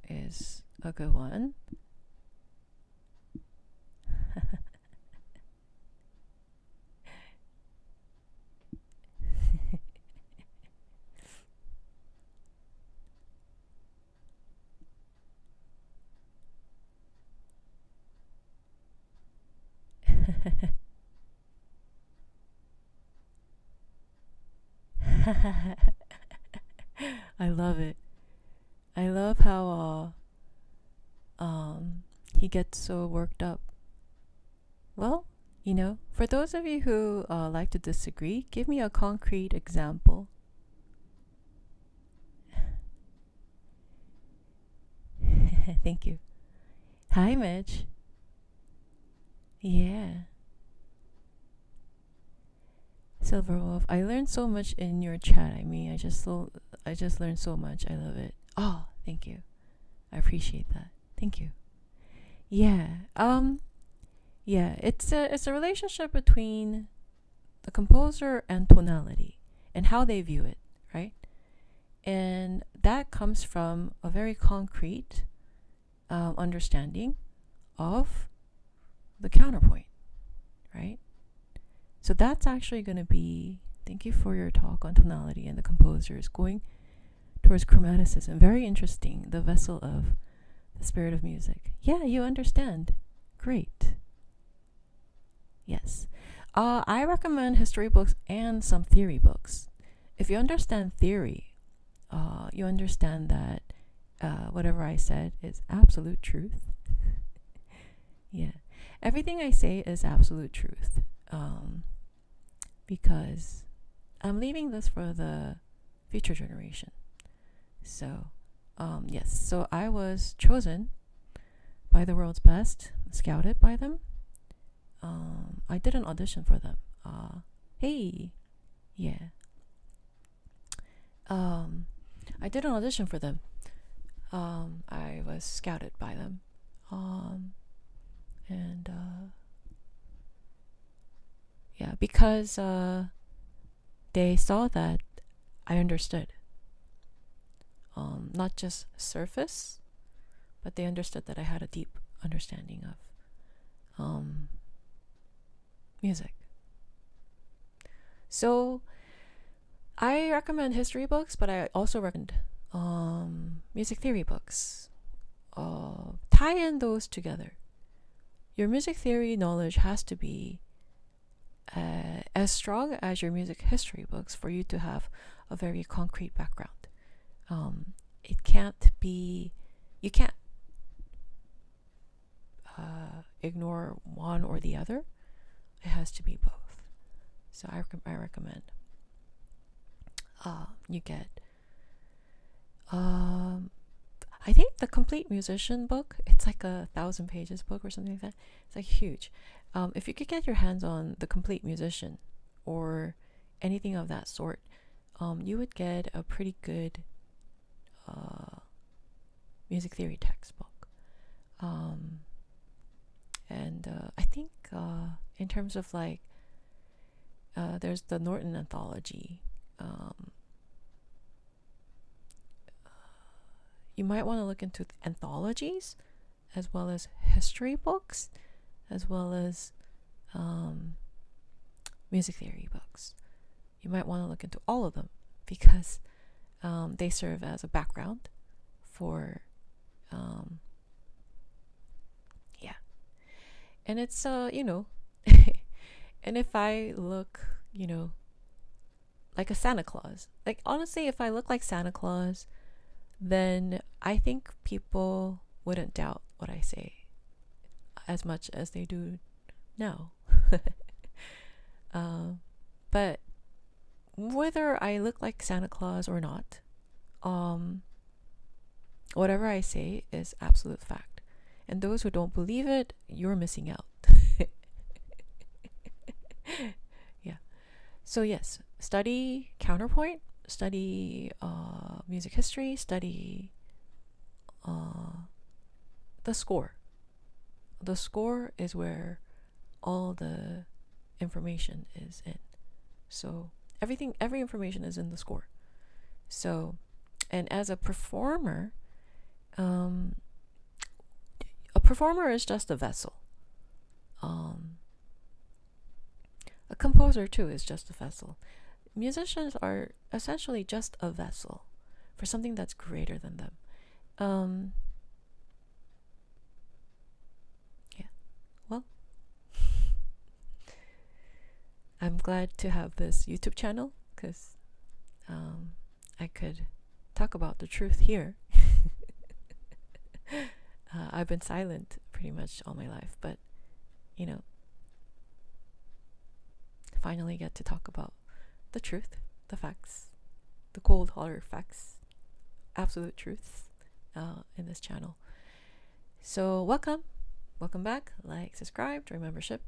is a good one. I love it. I love how he gets so worked up. Well, for those of you who like to disagree, give me a concrete example. Thank you. Hi, Mitch. Yeah. Silver Wolf, I learned so much in your chat. I mean, I just learned so much. I love it. Oh, thank you. I appreciate that. Thank you. Yeah. Yeah, it's a relationship between the composer and tonality and how they view it, right? And that comes from a very concrete understanding of the counterpoint, right? So that's actually going to be, thank you for your talk on tonality and the composers going towards chromaticism. Very interesting. The vessel of the spirit of music. Yeah, you understand. Great. Yes. I recommend history books and some theory books. If you understand theory, you understand that whatever I said is absolute truth. Yeah. Everything I say is absolute truth. Because I'm leaving this for the future generation. So, yes. So I was chosen by the world's best, scouted by them. I did an audition for them. Hey, yeah. I did an audition for them. I was scouted by them. And yeah, because they saw that I understood. Not just surface, but they understood that I had a deep understanding of music. So I recommend history books, but I also recommend music theory books. tie in those together. Your music theory knowledge has to be as strong as your music history books for you to have a very concrete background. It can't be, you can't ignore one or the other. It has to be both. So I recommend you get I think the Complete Musician book, it's like 1,000 pages book or something like that. It's like huge. If you could get your hands on the Complete Musician or anything of that sort, you would get a pretty good music theory textbook. And I think in terms of like, there's the Norton Anthology. You might want to look into anthologies as well as history books, as well as music theory books. You might want to look into all of them because they serve as a background for and it's and if I look like a Santa Claus, like honestly, if I look like Santa Claus, then I think people wouldn't doubt what I say as much as they do now. But whether I look like Santa Claus or not, whatever I say is absolute fact. And those who don't believe it, you're missing out. Yeah. So yes, study counterpoint, study music history, study the score. The score is where all the information is in. So every information is in the score. So, and as a performer is just a vessel. A composer too is just a vessel. Musicians are essentially just a vessel for something that's greater than them. Yeah. Well, I'm glad to have this YouTube channel because I could talk about the truth here. I've been silent pretty much all my life, but finally get to talk about the truth, the facts, the cold hard facts, absolute truths in this channel. So welcome back. Like, subscribe, join membership.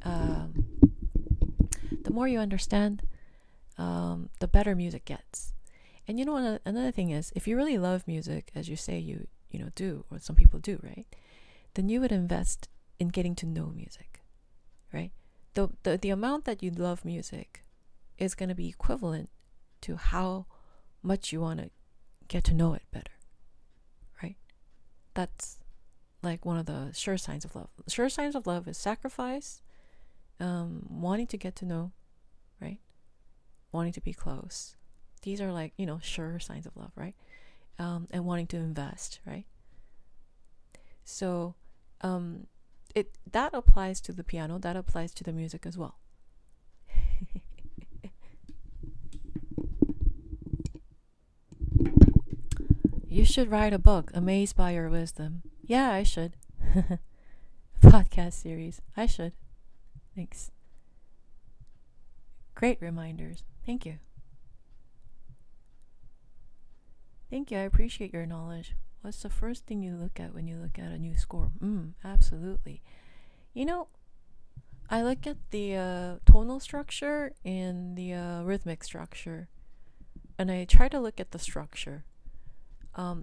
The more you understand, the better music gets. And another thing is, if you really love music, as you say you do, or some people do, right? Then you would invest in getting to know music, right? The amount that you love music is going to be equivalent to how much you want to get to know it better, right? That's like one of the sure signs of love. Sure signs of love is sacrifice, wanting to get to know, right? Wanting to be close. These are like, sure signs of love, right? And wanting to invest, right? So that applies to the piano, that applies to the music as well. You should write a book, Amazed by Your Wisdom. Yeah, I should. Podcast series. I should. Thanks. Great reminders. Thank you. Thank you. I appreciate your knowledge. What's the first thing you look at when you look at a new score? Absolutely. I look at the tonal structure and the rhythmic structure, and I try to look at the structure.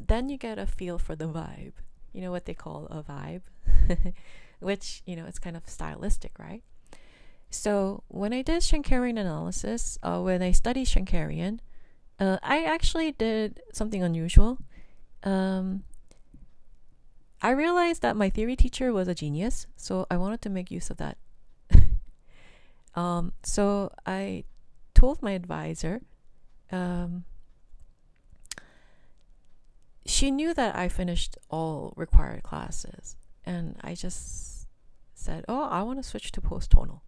Then you get a feel for the vibe. You know what they call a vibe? Which, it's kind of stylistic, right? So when I did Schenkerian analysis, when I studied Schenkerian, I actually did something unusual. I realized that my theory teacher was a genius, so I wanted to make use of that. So I told my advisor, she knew that I finished all required classes, and I just said, oh, I want to switch to post-tonal.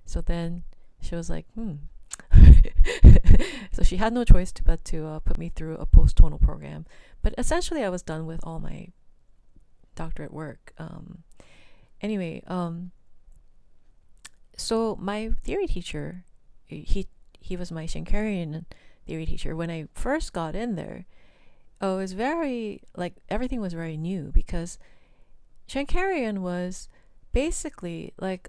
So then she was like, so she had no choice but to put me through a post-tonal program. But essentially I was done with all my doctorate work. Anyway, so my theory teacher, he was my Schenkerian theory teacher. When I first got in there, it was very, like, everything was very new, because Schenkerian was basically like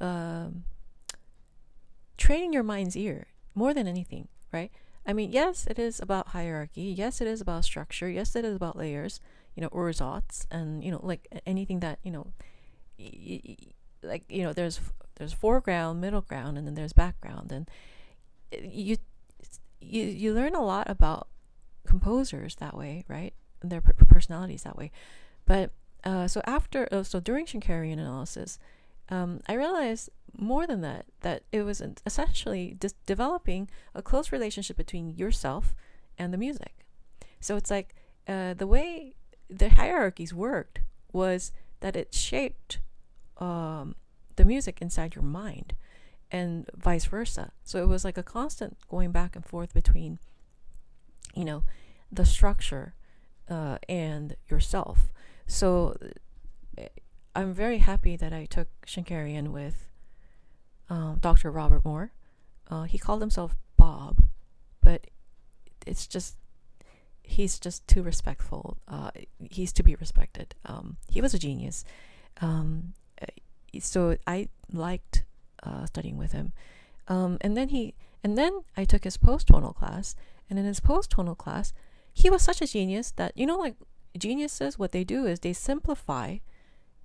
training your mind's ear more than anything, right? I mean, yes, it is about hierarchy. Yes, it is about structure. Yes, it is about layers, ersatz, and, like anything that, like, there's foreground, middle ground, and then there's background. And you learn a lot about composers that way, right? And their personalities that way. But so during Schenkerian analysis, I realized more than that it was essentially developing a close relationship between yourself and the music. So it's like the way the hierarchies worked was that it shaped the music inside your mind, and vice versa. So it was like a constant going back and forth between, the structure and yourself. So I'm very happy that I took Schenkerian with Dr. Robert Moore. He called himself Bob, but it's just, he's just too respectful. He's to be respected. He was a genius. So I liked studying with him. And then I took his post-tonal class, and in his post-tonal class, he was such a genius that, like geniuses, what they do is they simplify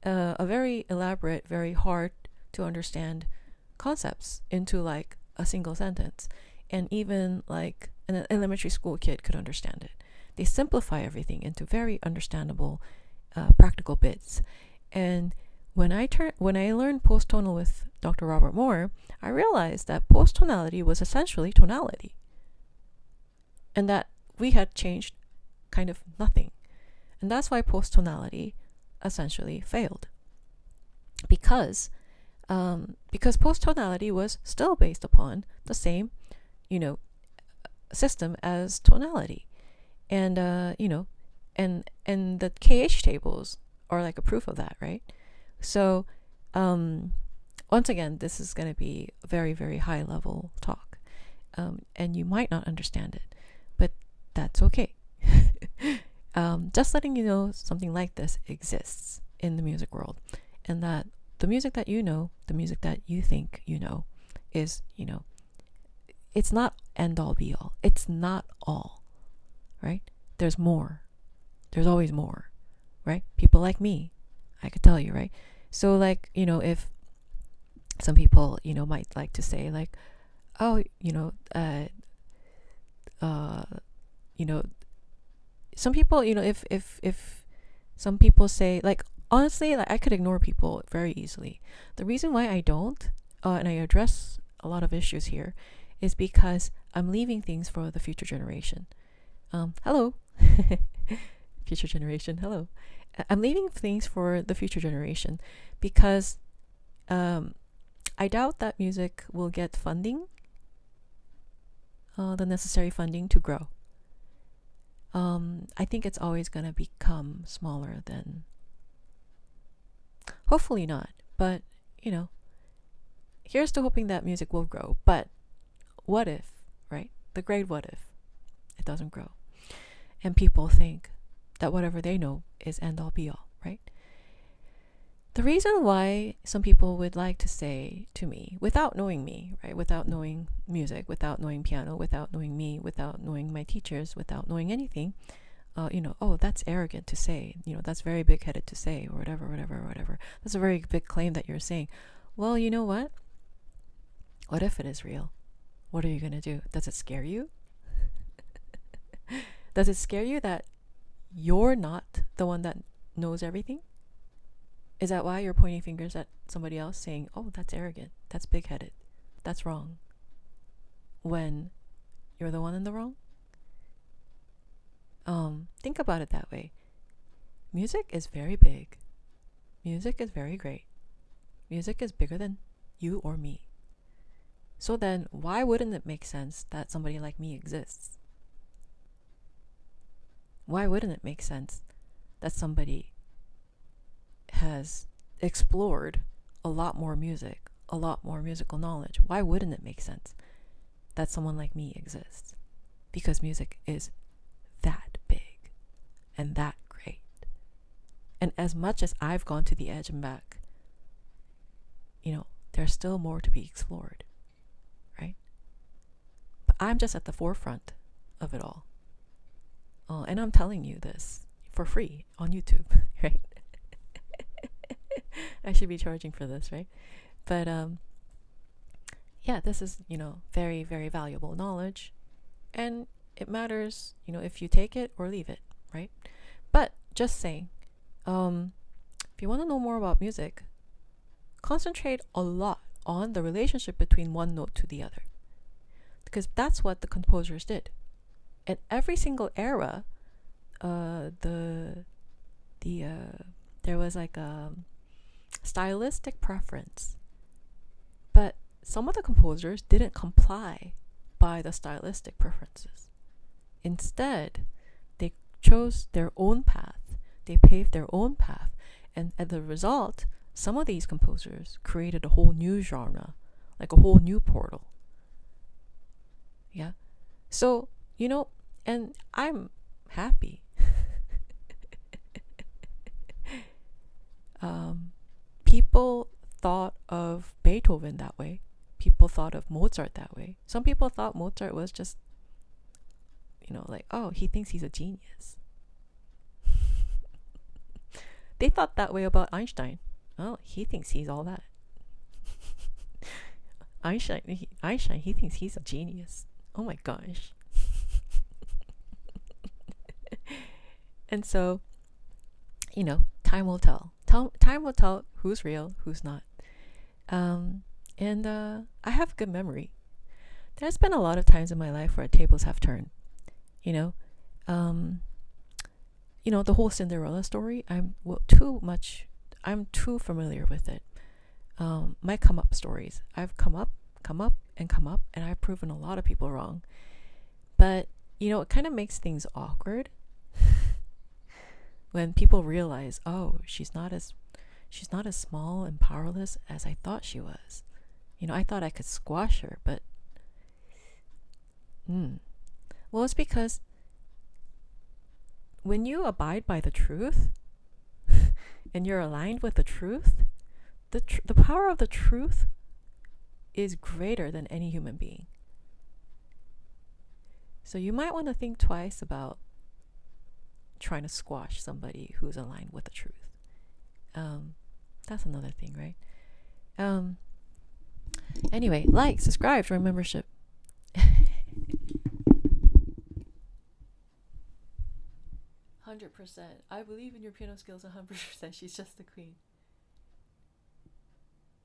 a very elaborate, very hard to understand concepts into like a single sentence. And even like an elementary school kid could understand it. They simplify everything into very understandable, practical bits. And when I learned post-tonal with Dr. Robert Moore, I realized that post-tonality was essentially tonality, and that we had changed kind of nothing. And that's why post-tonality essentially failed, because post-tonality was still based upon the same, system as tonality, and and the KH tables are like a proof of that, right? So once again, this is going to be a very, very high level talk, and you might not understand it, but that's okay. Just letting you know something like this exists in the music world, and that the music that the music that you think is, it's not end all be all. It's not all, right? There's more. There's always more, right? People like me, I could tell you, right? So like, if some people, might like to say like, oh, some people, if some people say, like, honestly, like, I could ignore people very easily. The reason why I don't, and I address a lot of issues here, is because I'm leaving things for the future generation. Hello. Future generation, hello. I'm leaving things for the future generation because I doubt that music will get funding, the necessary funding to grow. I think it's always going to become smaller than, hopefully not, but here's to hoping that music will grow. But what if, right? The great what if it doesn't grow, and people think that whatever they know is end all be all, right? The reason why some people would like to say to me, without knowing me, right, without knowing music, without knowing piano, without knowing me, without knowing my teachers, without knowing anything, oh, that's arrogant to say, that's very big-headed to say, or whatever. That's a very big claim that you're saying. Well, you know what? What if it is real? What are you going to do? Does it scare you? Does it scare you that you're not the one that knows everything? Is that why you're pointing fingers at somebody else saying, oh, that's arrogant, that's big-headed, that's wrong, when you're the one in the wrong? Think about it that way. Music is very big. Music is very great. Music is bigger than you or me. So then, why wouldn't it make sense that somebody like me exists? Why wouldn't it make sense that somebody has explored a lot more music, a lot more musical knowledge? Why wouldn't it make sense that someone like me exists? Because music is that big and that great. And as much as I've gone to the edge and back, there's still more to be explored, right? But I'm just at the forefront of it all. And I'm telling you this for free on YouTube, right? I should be charging for this, right? But yeah, this is, very, very valuable knowledge. And it matters, if you take it or leave it, right? But just saying, if you want to know more about music, concentrate a lot on the relationship between one note to the other. Because that's what the composers did. And every single era, there was like a stylistic preference. But some of the composers didn't comply by the stylistic preferences. Instead, they chose their own path. They paved their own path. And as a result, some of these composers created a whole new genre, like a whole new portal. Yeah. So, and I'm happy. People thought of Beethoven that way. People thought of Mozart that way. Some people thought Mozart was just, like, oh, he thinks he's a genius. They thought that way about Einstein. Oh, he thinks he's all that. Einstein, he thinks he's a genius. Oh my gosh. And so, time will tell. Time will tell who's real, who's not. And I have good memory. There's been a lot of times in my life where tables have turned. The whole Cinderella story, I'm too familiar with it. My come up stories. I've come up, and I've proven a lot of people wrong. But, it kind of makes things awkward when people realize, oh, she's not as small and powerless as I thought she was. I thought I could squash her, but well, it's because when you abide by the truth and you're aligned with the truth, the power of the truth is greater than any human being. So you might want to think twice about trying to squash somebody who's aligned with the truth. That's another thing, right? Anyway, like, subscribe, join membership. 100%. I believe in your piano skills 100%. She's just the queen.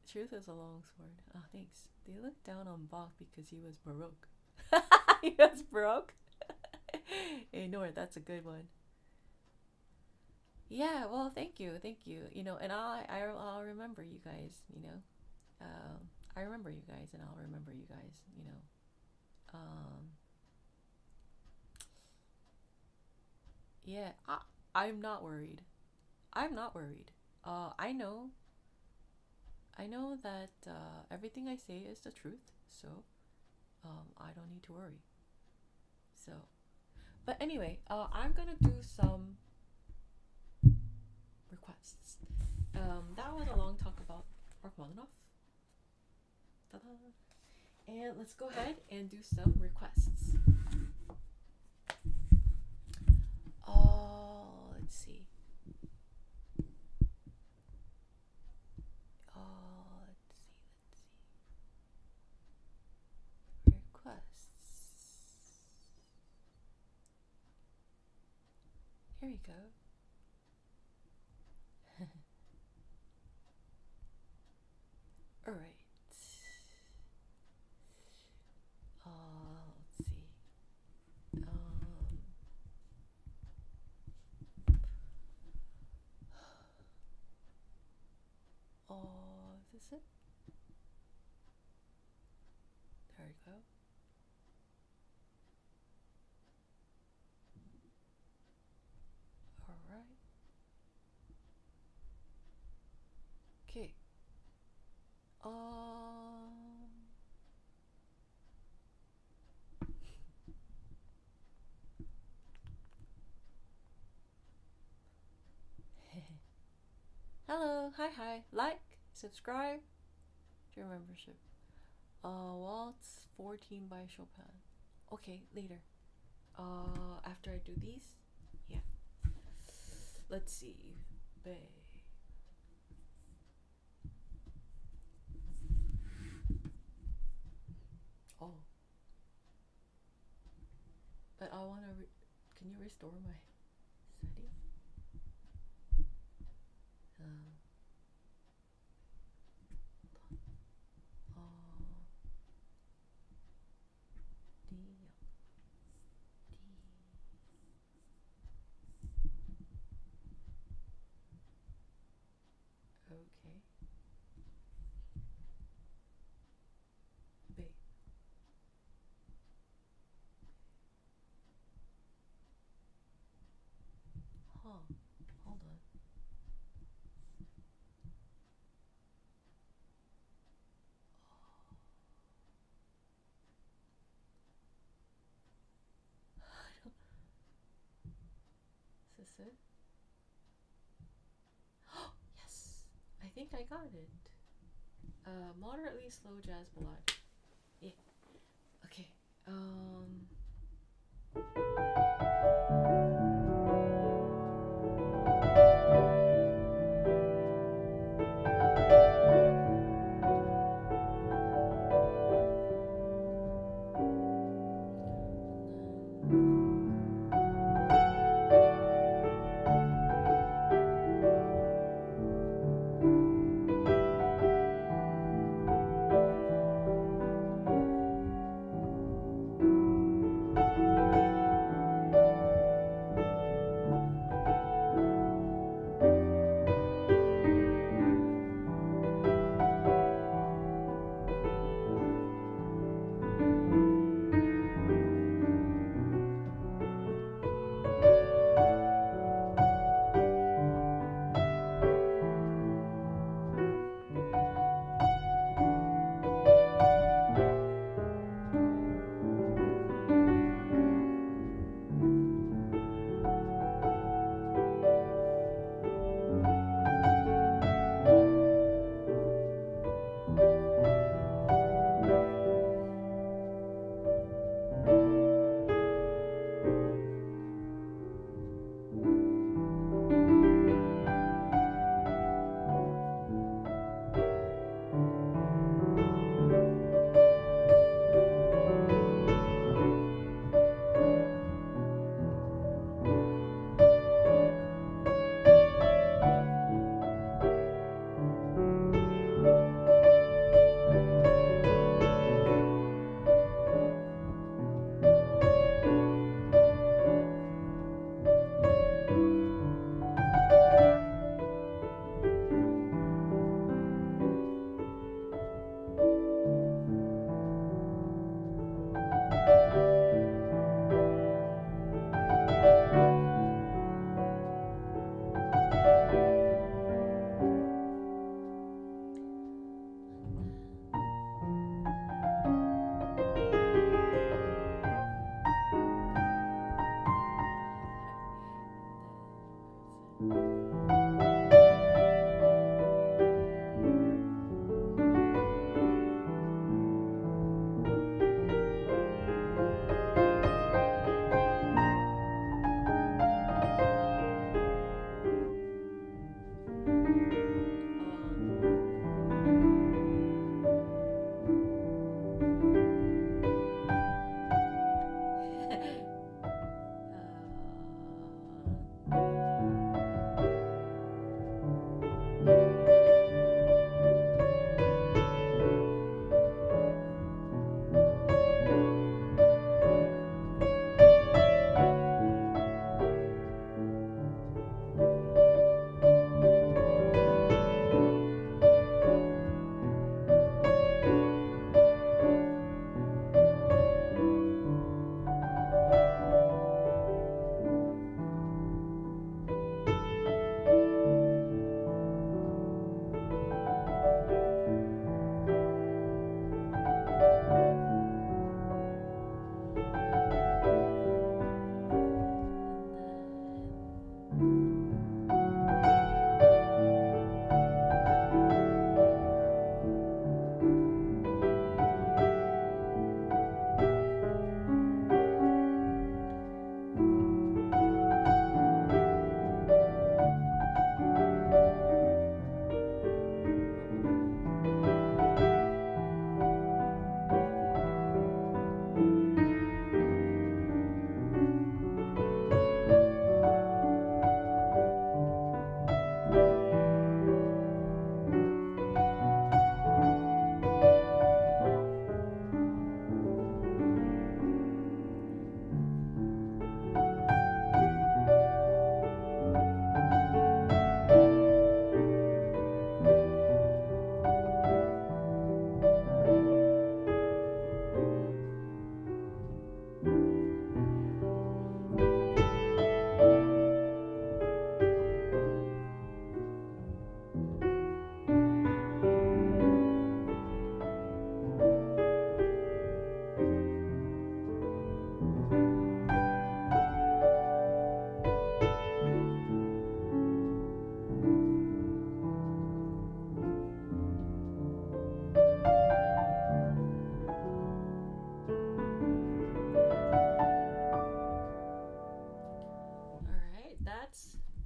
Truth is a long sword. Oh, thanks. They looked down on Bach because he was Baroque. He was Baroque? Ignore it. That's a good one. Yeah, well, thank you. And I'll remember you guys, I remember you guys, and I'll remember you guys, yeah, I'm not worried. I know that everything I say is the truth, so I don't need to worry. So, but anyway, I'm gonna do some requests. That was a long talk about Rachmaninoff. And let's go ahead and do some requests. Let's see. Requests. Here we go. All right. Let's see. this it? There we go. All right. Okay. Hello, hi, like, subscribe to your membership. Waltz 14 by Chopin. Okay, later. After I do these, yeah. Let's see, babe. Oh, but I wanna. Can you restore my setting? D. Okay. Babe. Huh. Hold on. Is this it? Yes! I think I got it. Moderately slow jazz ballad. Yeah. Okay.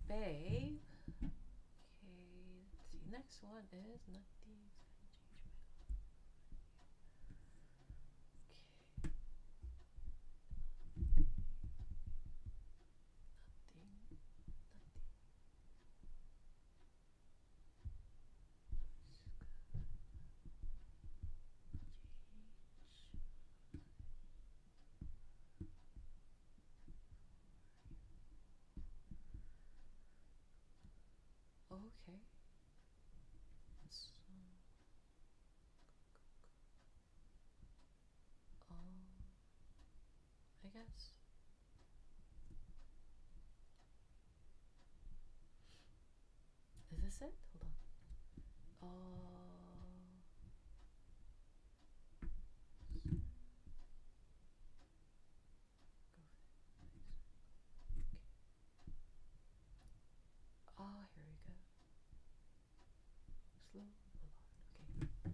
babe. Okay, let's see. Next one is nothing. Okay. Nothing. Okay. So, I guess. Is this it? Hold on. Here we go. Slow, hold on. Okay.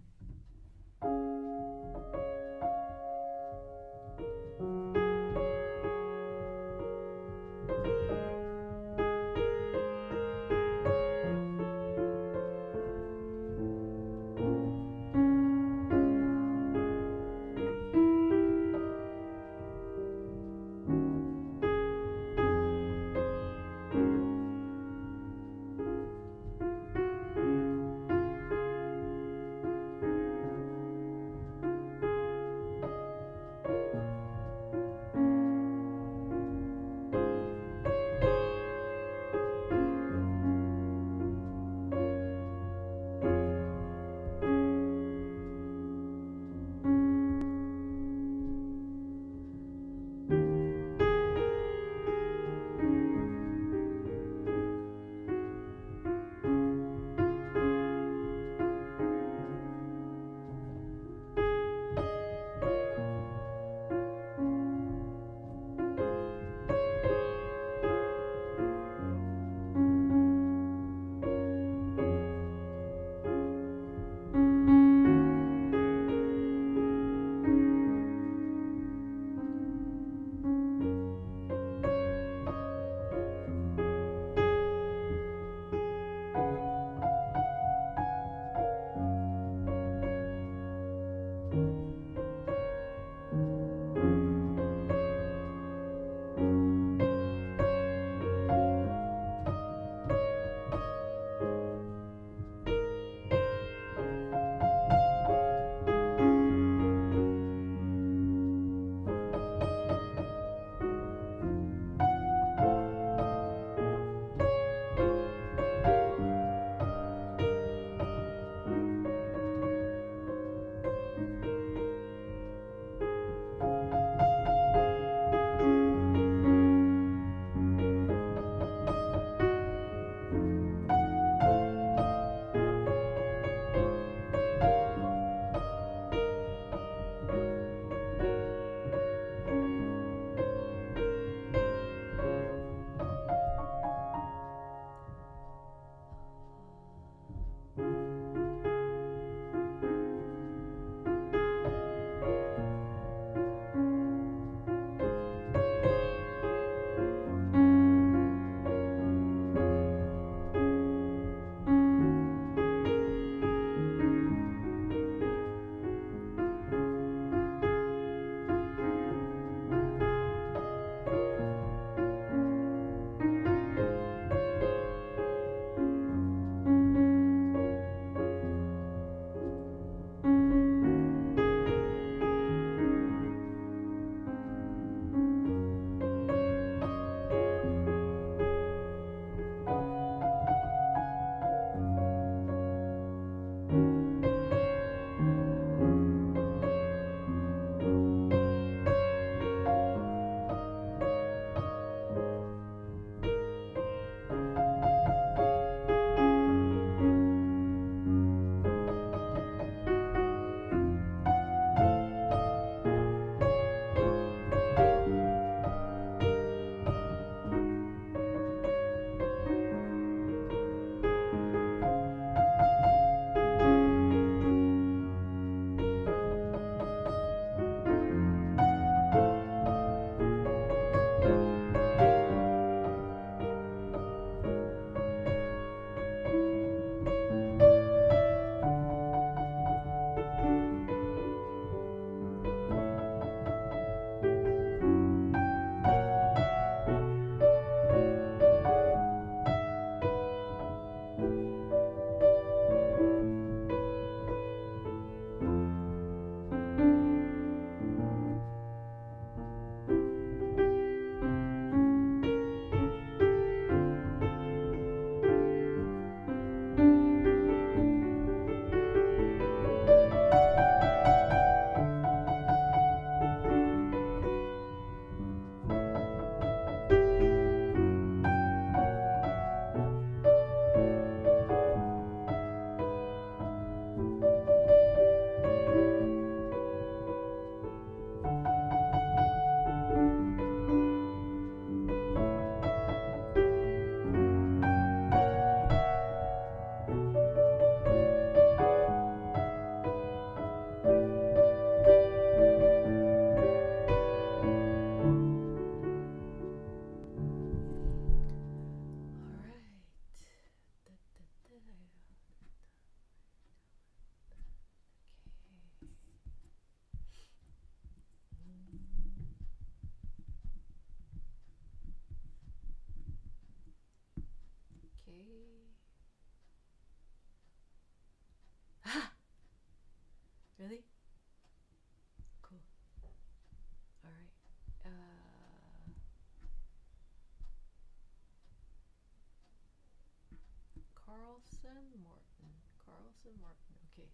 Carlson Martin. Okay.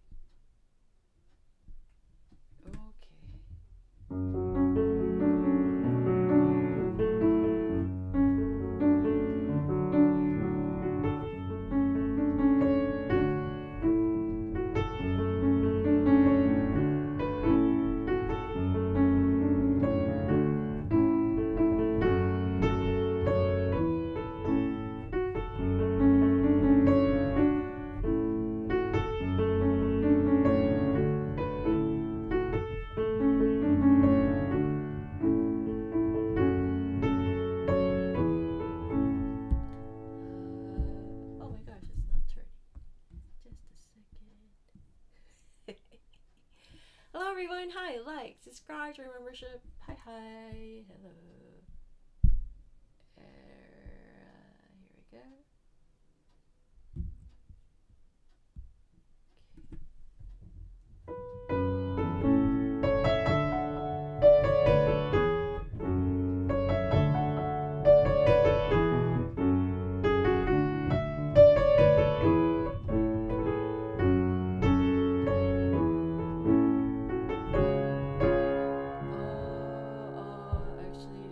Okay. Oh my gosh, it's not turning. Just a second. Hello everyone. Hi, like, subscribe, join membership. Hi, hi. Hello. Here we go. Actually,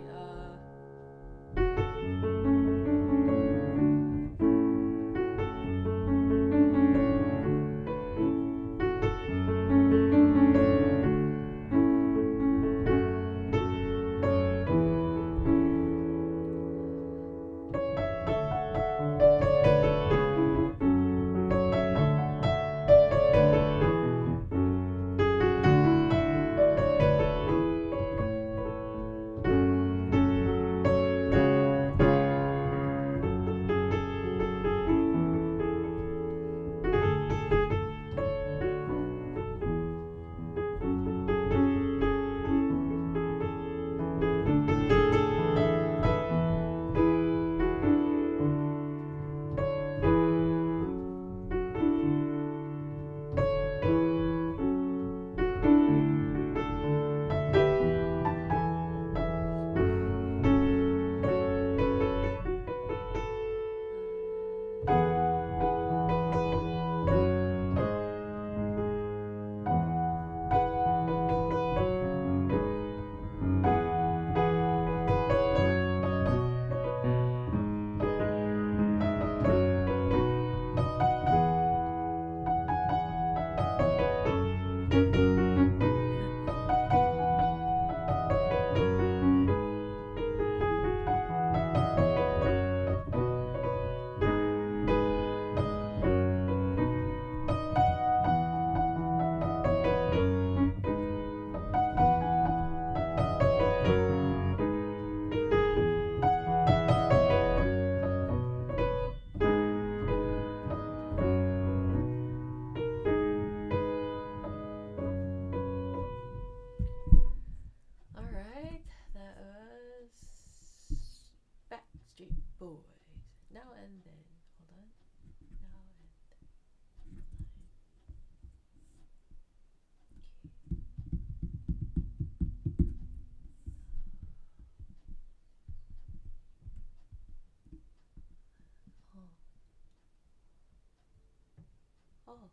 alright, that was Backstreet Boys. Now and then. Hold on. Now and then. Oh. Oh.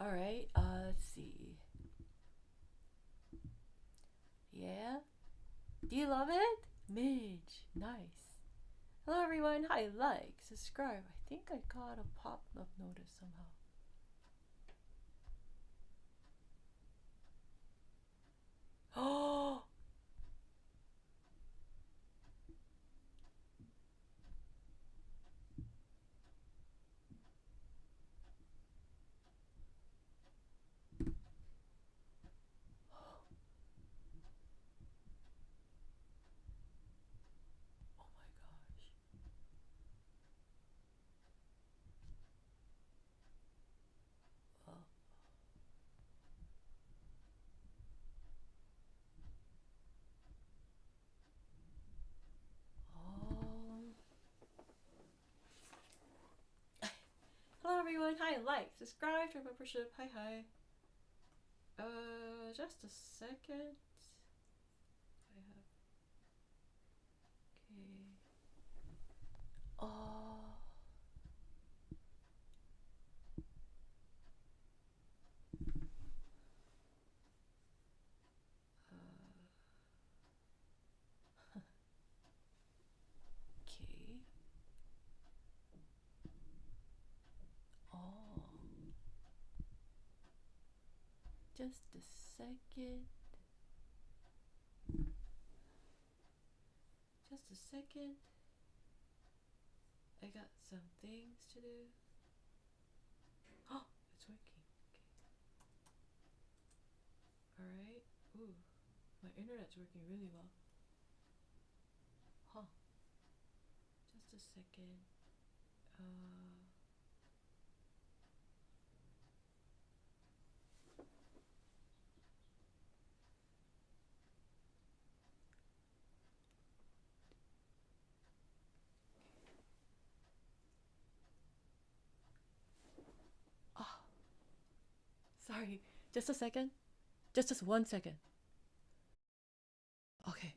All right. Let's see. Yeah. Do you love it? Midge. Nice. Hello, everyone. Hi, like, subscribe. I think I got a pop-up notice somehow. Oh. Oh my gosh. Oh. Um, Hello everyone. Hi, like, subscribe to membership. Hi, hi. Just a second. I have. Okay. Oh. Okay. Oh. Just a second. Just a second. I got some things to do. Oh, it's working. Okay. Alright. Ooh. My internet's working really well. Huh. Just a second. Oh, sorry. Just a second. Just 1 second. Okay.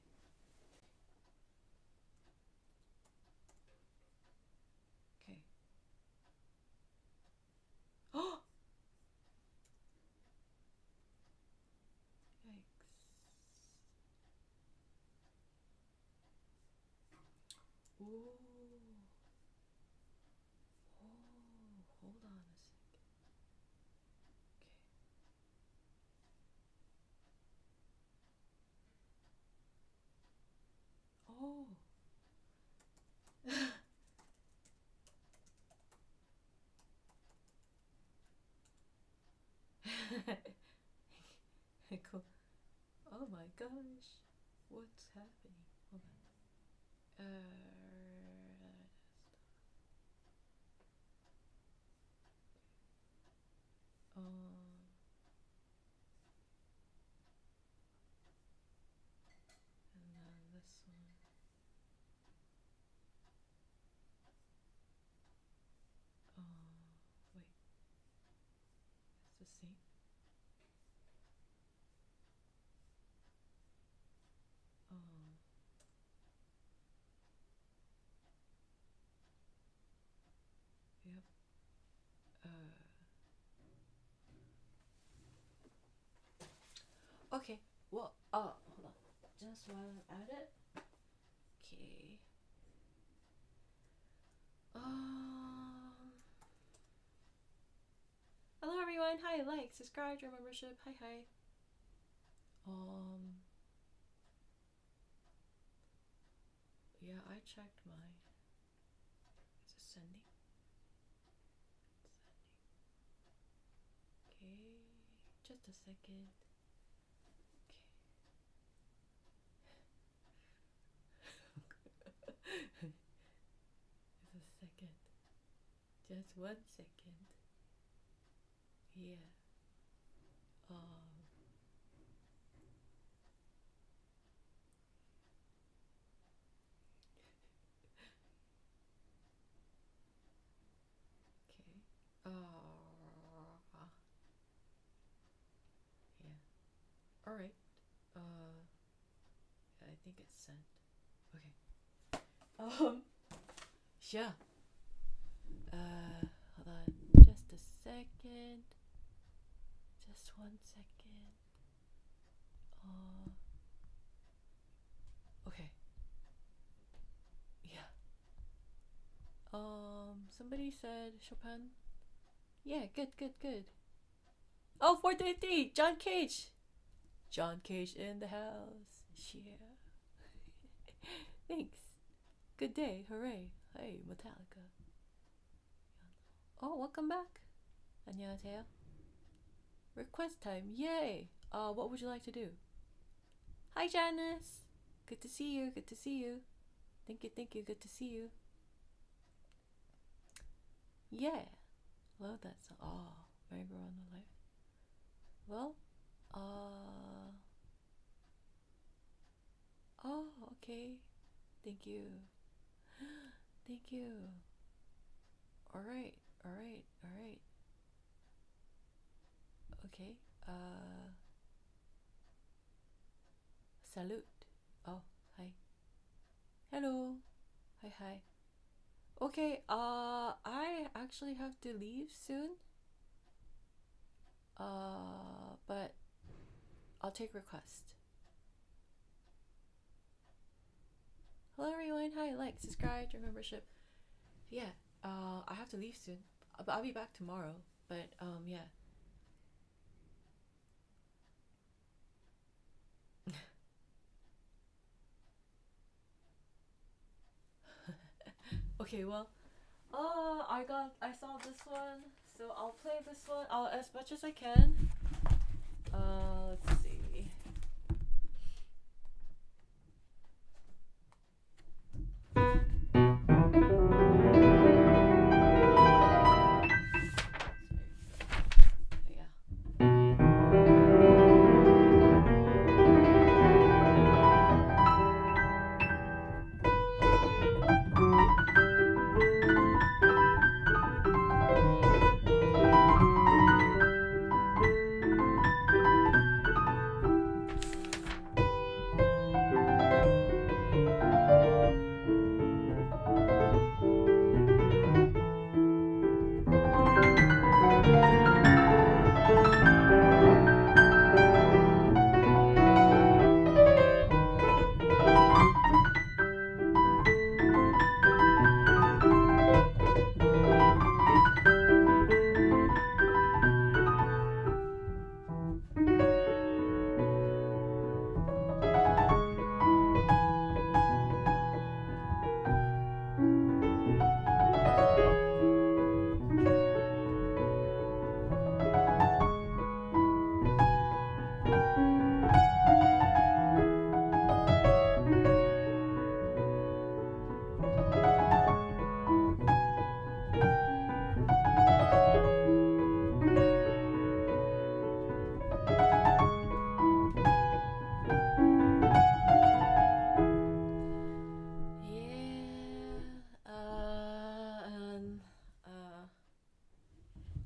Okay. Oh! Yikes. Ooh. Oh, hold on a second. Okay. Oh. Cool. Oh my gosh. What's happening? Hold on. And then this one. Wait. It's the same? Yep. Okay. Well, hold on. Just while I'm at it. Okay. Hello everyone. Hi, like, subscribe to our membership. Hi, hi. Yeah, I checked mine. Is it sending? It's sending. Okay. Just a second. Okay. Just a second. Just 1 second. Yeah. Okay. Yeah. All right. I think it's sent. Okay. Yeah. Hold on. Just a second. 1 second. Okay. Yeah. Somebody said Chopin. Yeah, good. Oh, 433, John Cage. John Cage in the house. Yeah. Thanks. Good day. Hooray. Hey, Metallica. Oh, welcome back. 안녕하세요. Request time. Yay. What would you like to do? Hi, Janice. Good to see you. Thank you. Good to see you. Yeah. Love that song. Oh, Merry Go Round the Life. Well, oh, okay. Thank you. All right. Okay. Salute. Oh, hi. Hello. Hi. Okay, I actually have to leave soon. But I'll take request. Hello everyone. Hi, like, subscribe, join membership. Yeah, I have to leave soon. But I'll be back tomorrow. But yeah. Okay, well, I saw this one, so I'll play this one as much as I can. Let's see.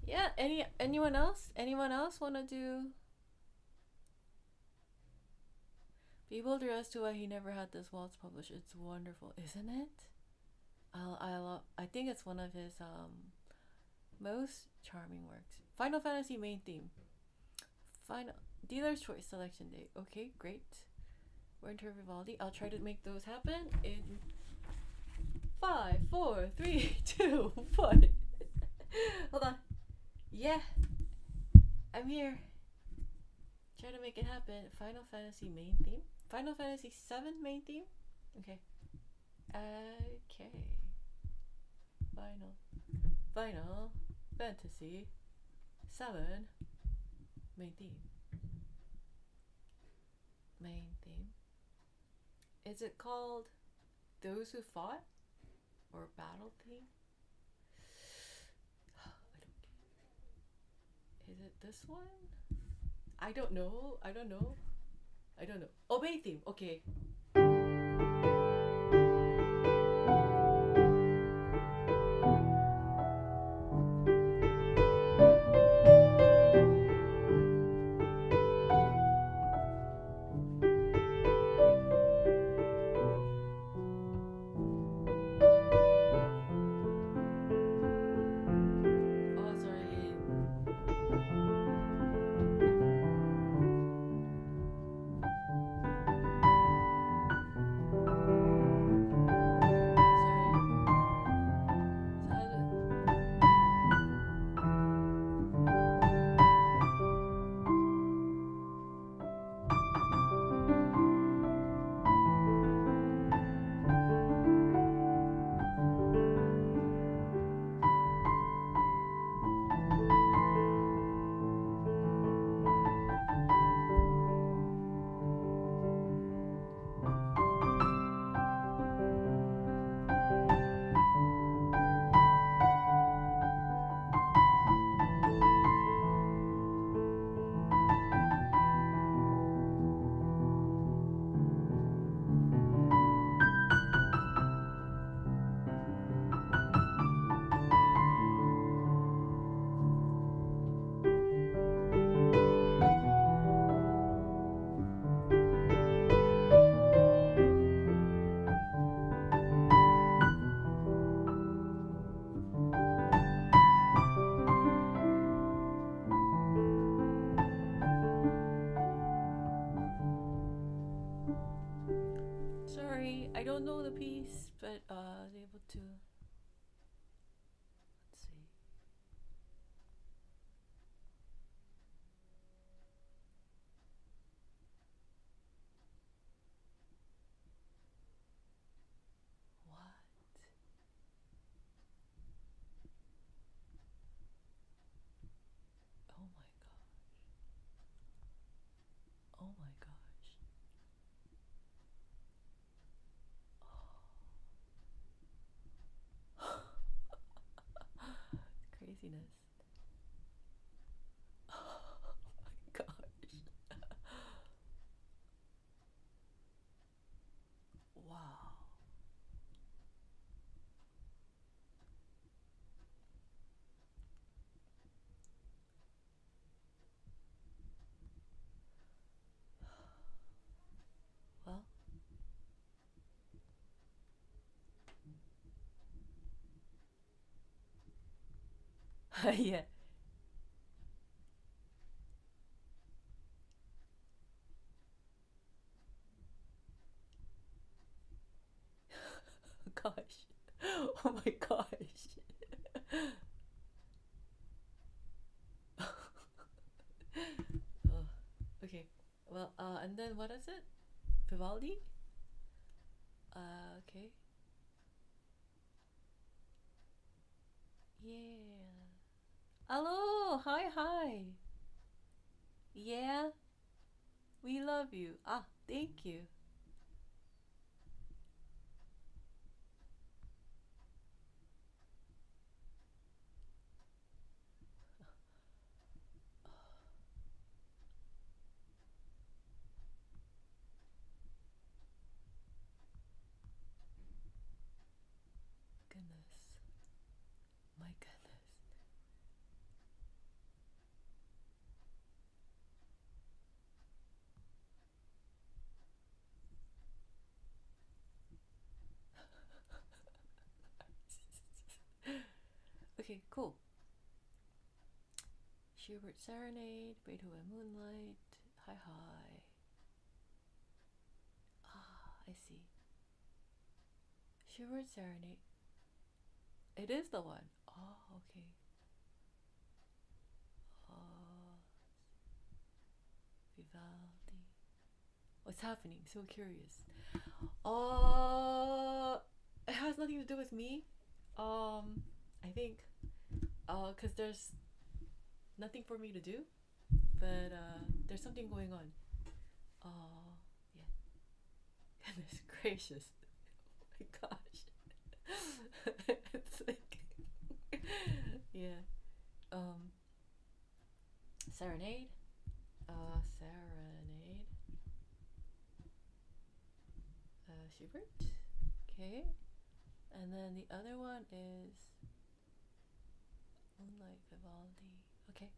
Yeah, anyone else? Anyone else wanna do? Bewildered as to why he never had this waltz published. It's wonderful, isn't it? I think it's one of his most charming works. Final Fantasy main theme. Final dealer's choice selection day. Okay, great. We're into Vivaldi. I'll try to make those happen in 5, 4, 3, 2, 1. Hold on. Yeah, I'm here. Try to make it happen. Final Fantasy main theme. Final Fantasy 7 main theme. Okay. Final Fantasy 7 main theme. Is it called Those Who Fought or Battle Theme? I don't get it. Is it this one? I don't know. Oh, main theme. Okay. Oh, sorry. I don't know the piece, but I was able to. Let's see. What? Oh my gosh. Oh my gosh. Craziness. Oh my gosh. Wow. Well, yeah. Gosh. Oh my gosh. Oh, okay. Well, and then what is it? Vivaldi? Okay. Yeah. Hello. Hi, hi. Yeah, we love you. Ah, thank you. Goodness. My goodness. Okay, cool. Schubert Serenade, Beethoven Moonlight, Hi Hi. Ah, I see. Schubert Serenade. It is the one. Oh, okay. Oh, Vivaldi. What's happening? So curious. It has nothing to do with me. I think, cause there's nothing for me to do, but there's something going on. Yeah. Goodness gracious. Oh my gosh. It's like, yeah. Um, Serenade. Serenade. Schubert. Okay. And then the other one is Moonlight Vivaldi. Okay.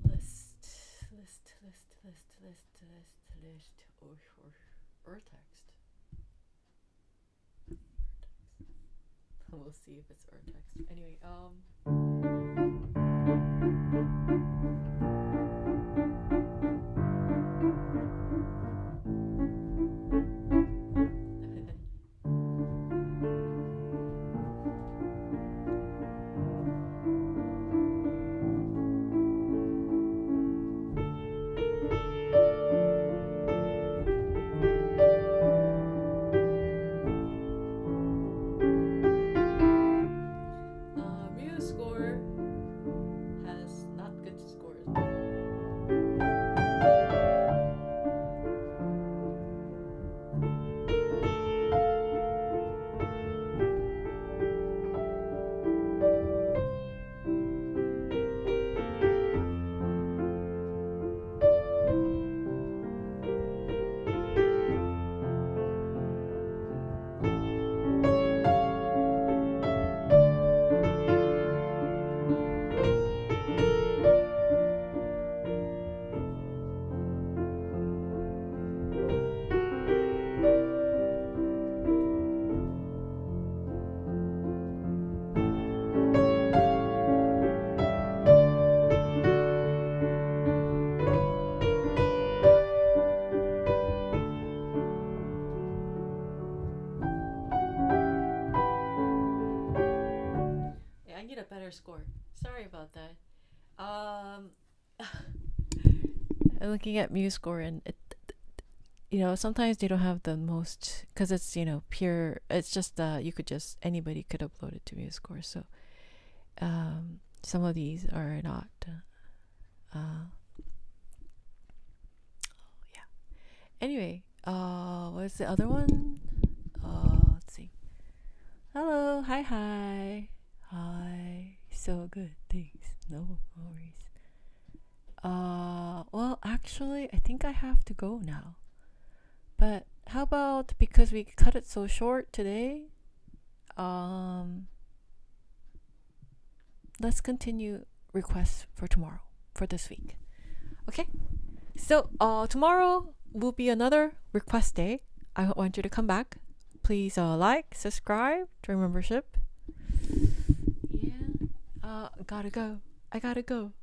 List. Or text. We'll see if it's or text. Anyway, Muse score. underscore. Sorry about that. I'm looking at MuseScore, and it, sometimes they don't have the most, because it's, pure, it's just, you could just, anybody could upload it to MuseScore. So, some of these are not, yeah. Anyway, what's the other one? Let's see. Hello, hi. So good, thanks. No worries. Well, actually, I think I have to go now. But how about, because we cut it so short today, let's continue requests for tomorrow, for this week. Okay? So, tomorrow will be another request day. I want you to come back. Please like, subscribe, join membership. Yeah. Gotta go. I gotta go.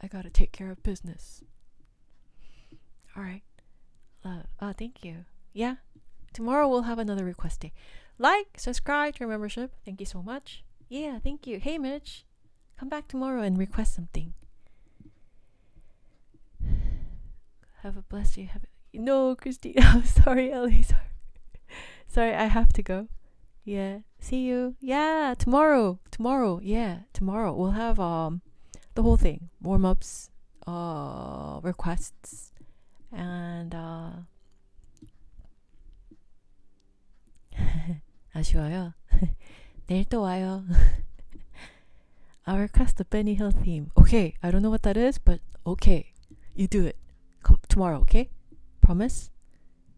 I gotta take care of business. Alright. Thank you. Yeah. Tomorrow we'll have another request day. Like, subscribe to your membership. Thank you so much. Yeah, thank you. Hey, Mitch. Come back tomorrow and request something. Have a blessed day. No, Christine. I'm sorry, Ellie. Sorry, I have to go. Yeah. See you. Yeah, tomorrow. Yeah, tomorrow. We'll have the whole thing. Warm-ups, requests, and 아쉬워요. 내일 또 와요. I'll request the Benny Hill theme. Okay, I don't know what that is, but okay. You do it. Come tomorrow, okay? Promise?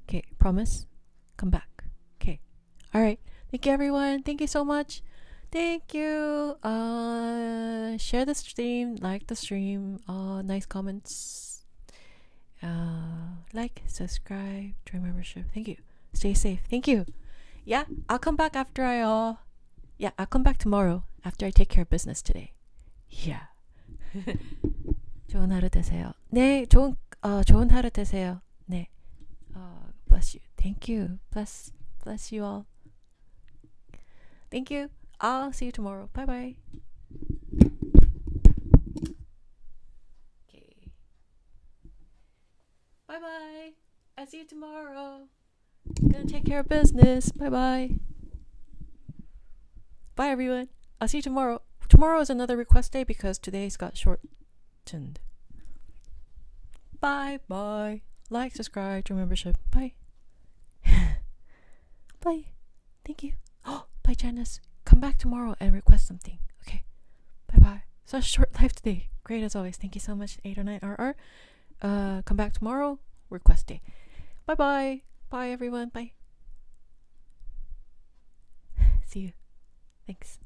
Okay, promise? Come back. Okay. Alright. Thank you, everyone. Thank you so much. Thank you. Share the stream, like the stream, nice comments. Like, subscribe, join membership. Thank you. Stay safe. Thank you. Yeah, I'll come back after I'll come back tomorrow after I take care of business today. Yeah. 좋은 하루 되세요. 네, 좋은 하루 되세요. 네. Bless you. Thank you. Bless you all. Thank you. I'll see you tomorrow. Bye bye. Okay. Bye bye. I'll see you tomorrow. Gonna take care of business. Bye bye. Bye everyone. I'll see you tomorrow. Tomorrow is another request day because today's got shortened. Bye bye. Like, subscribe, join membership. Bye. Bye. Thank you. Oh, bye Janice. Come back tomorrow and request something. Okay. Bye bye. Such short life today. Great as always. Thank you so much. 809RR. Come back tomorrow. Request day. Bye bye. Bye everyone. Bye. See you. Thanks.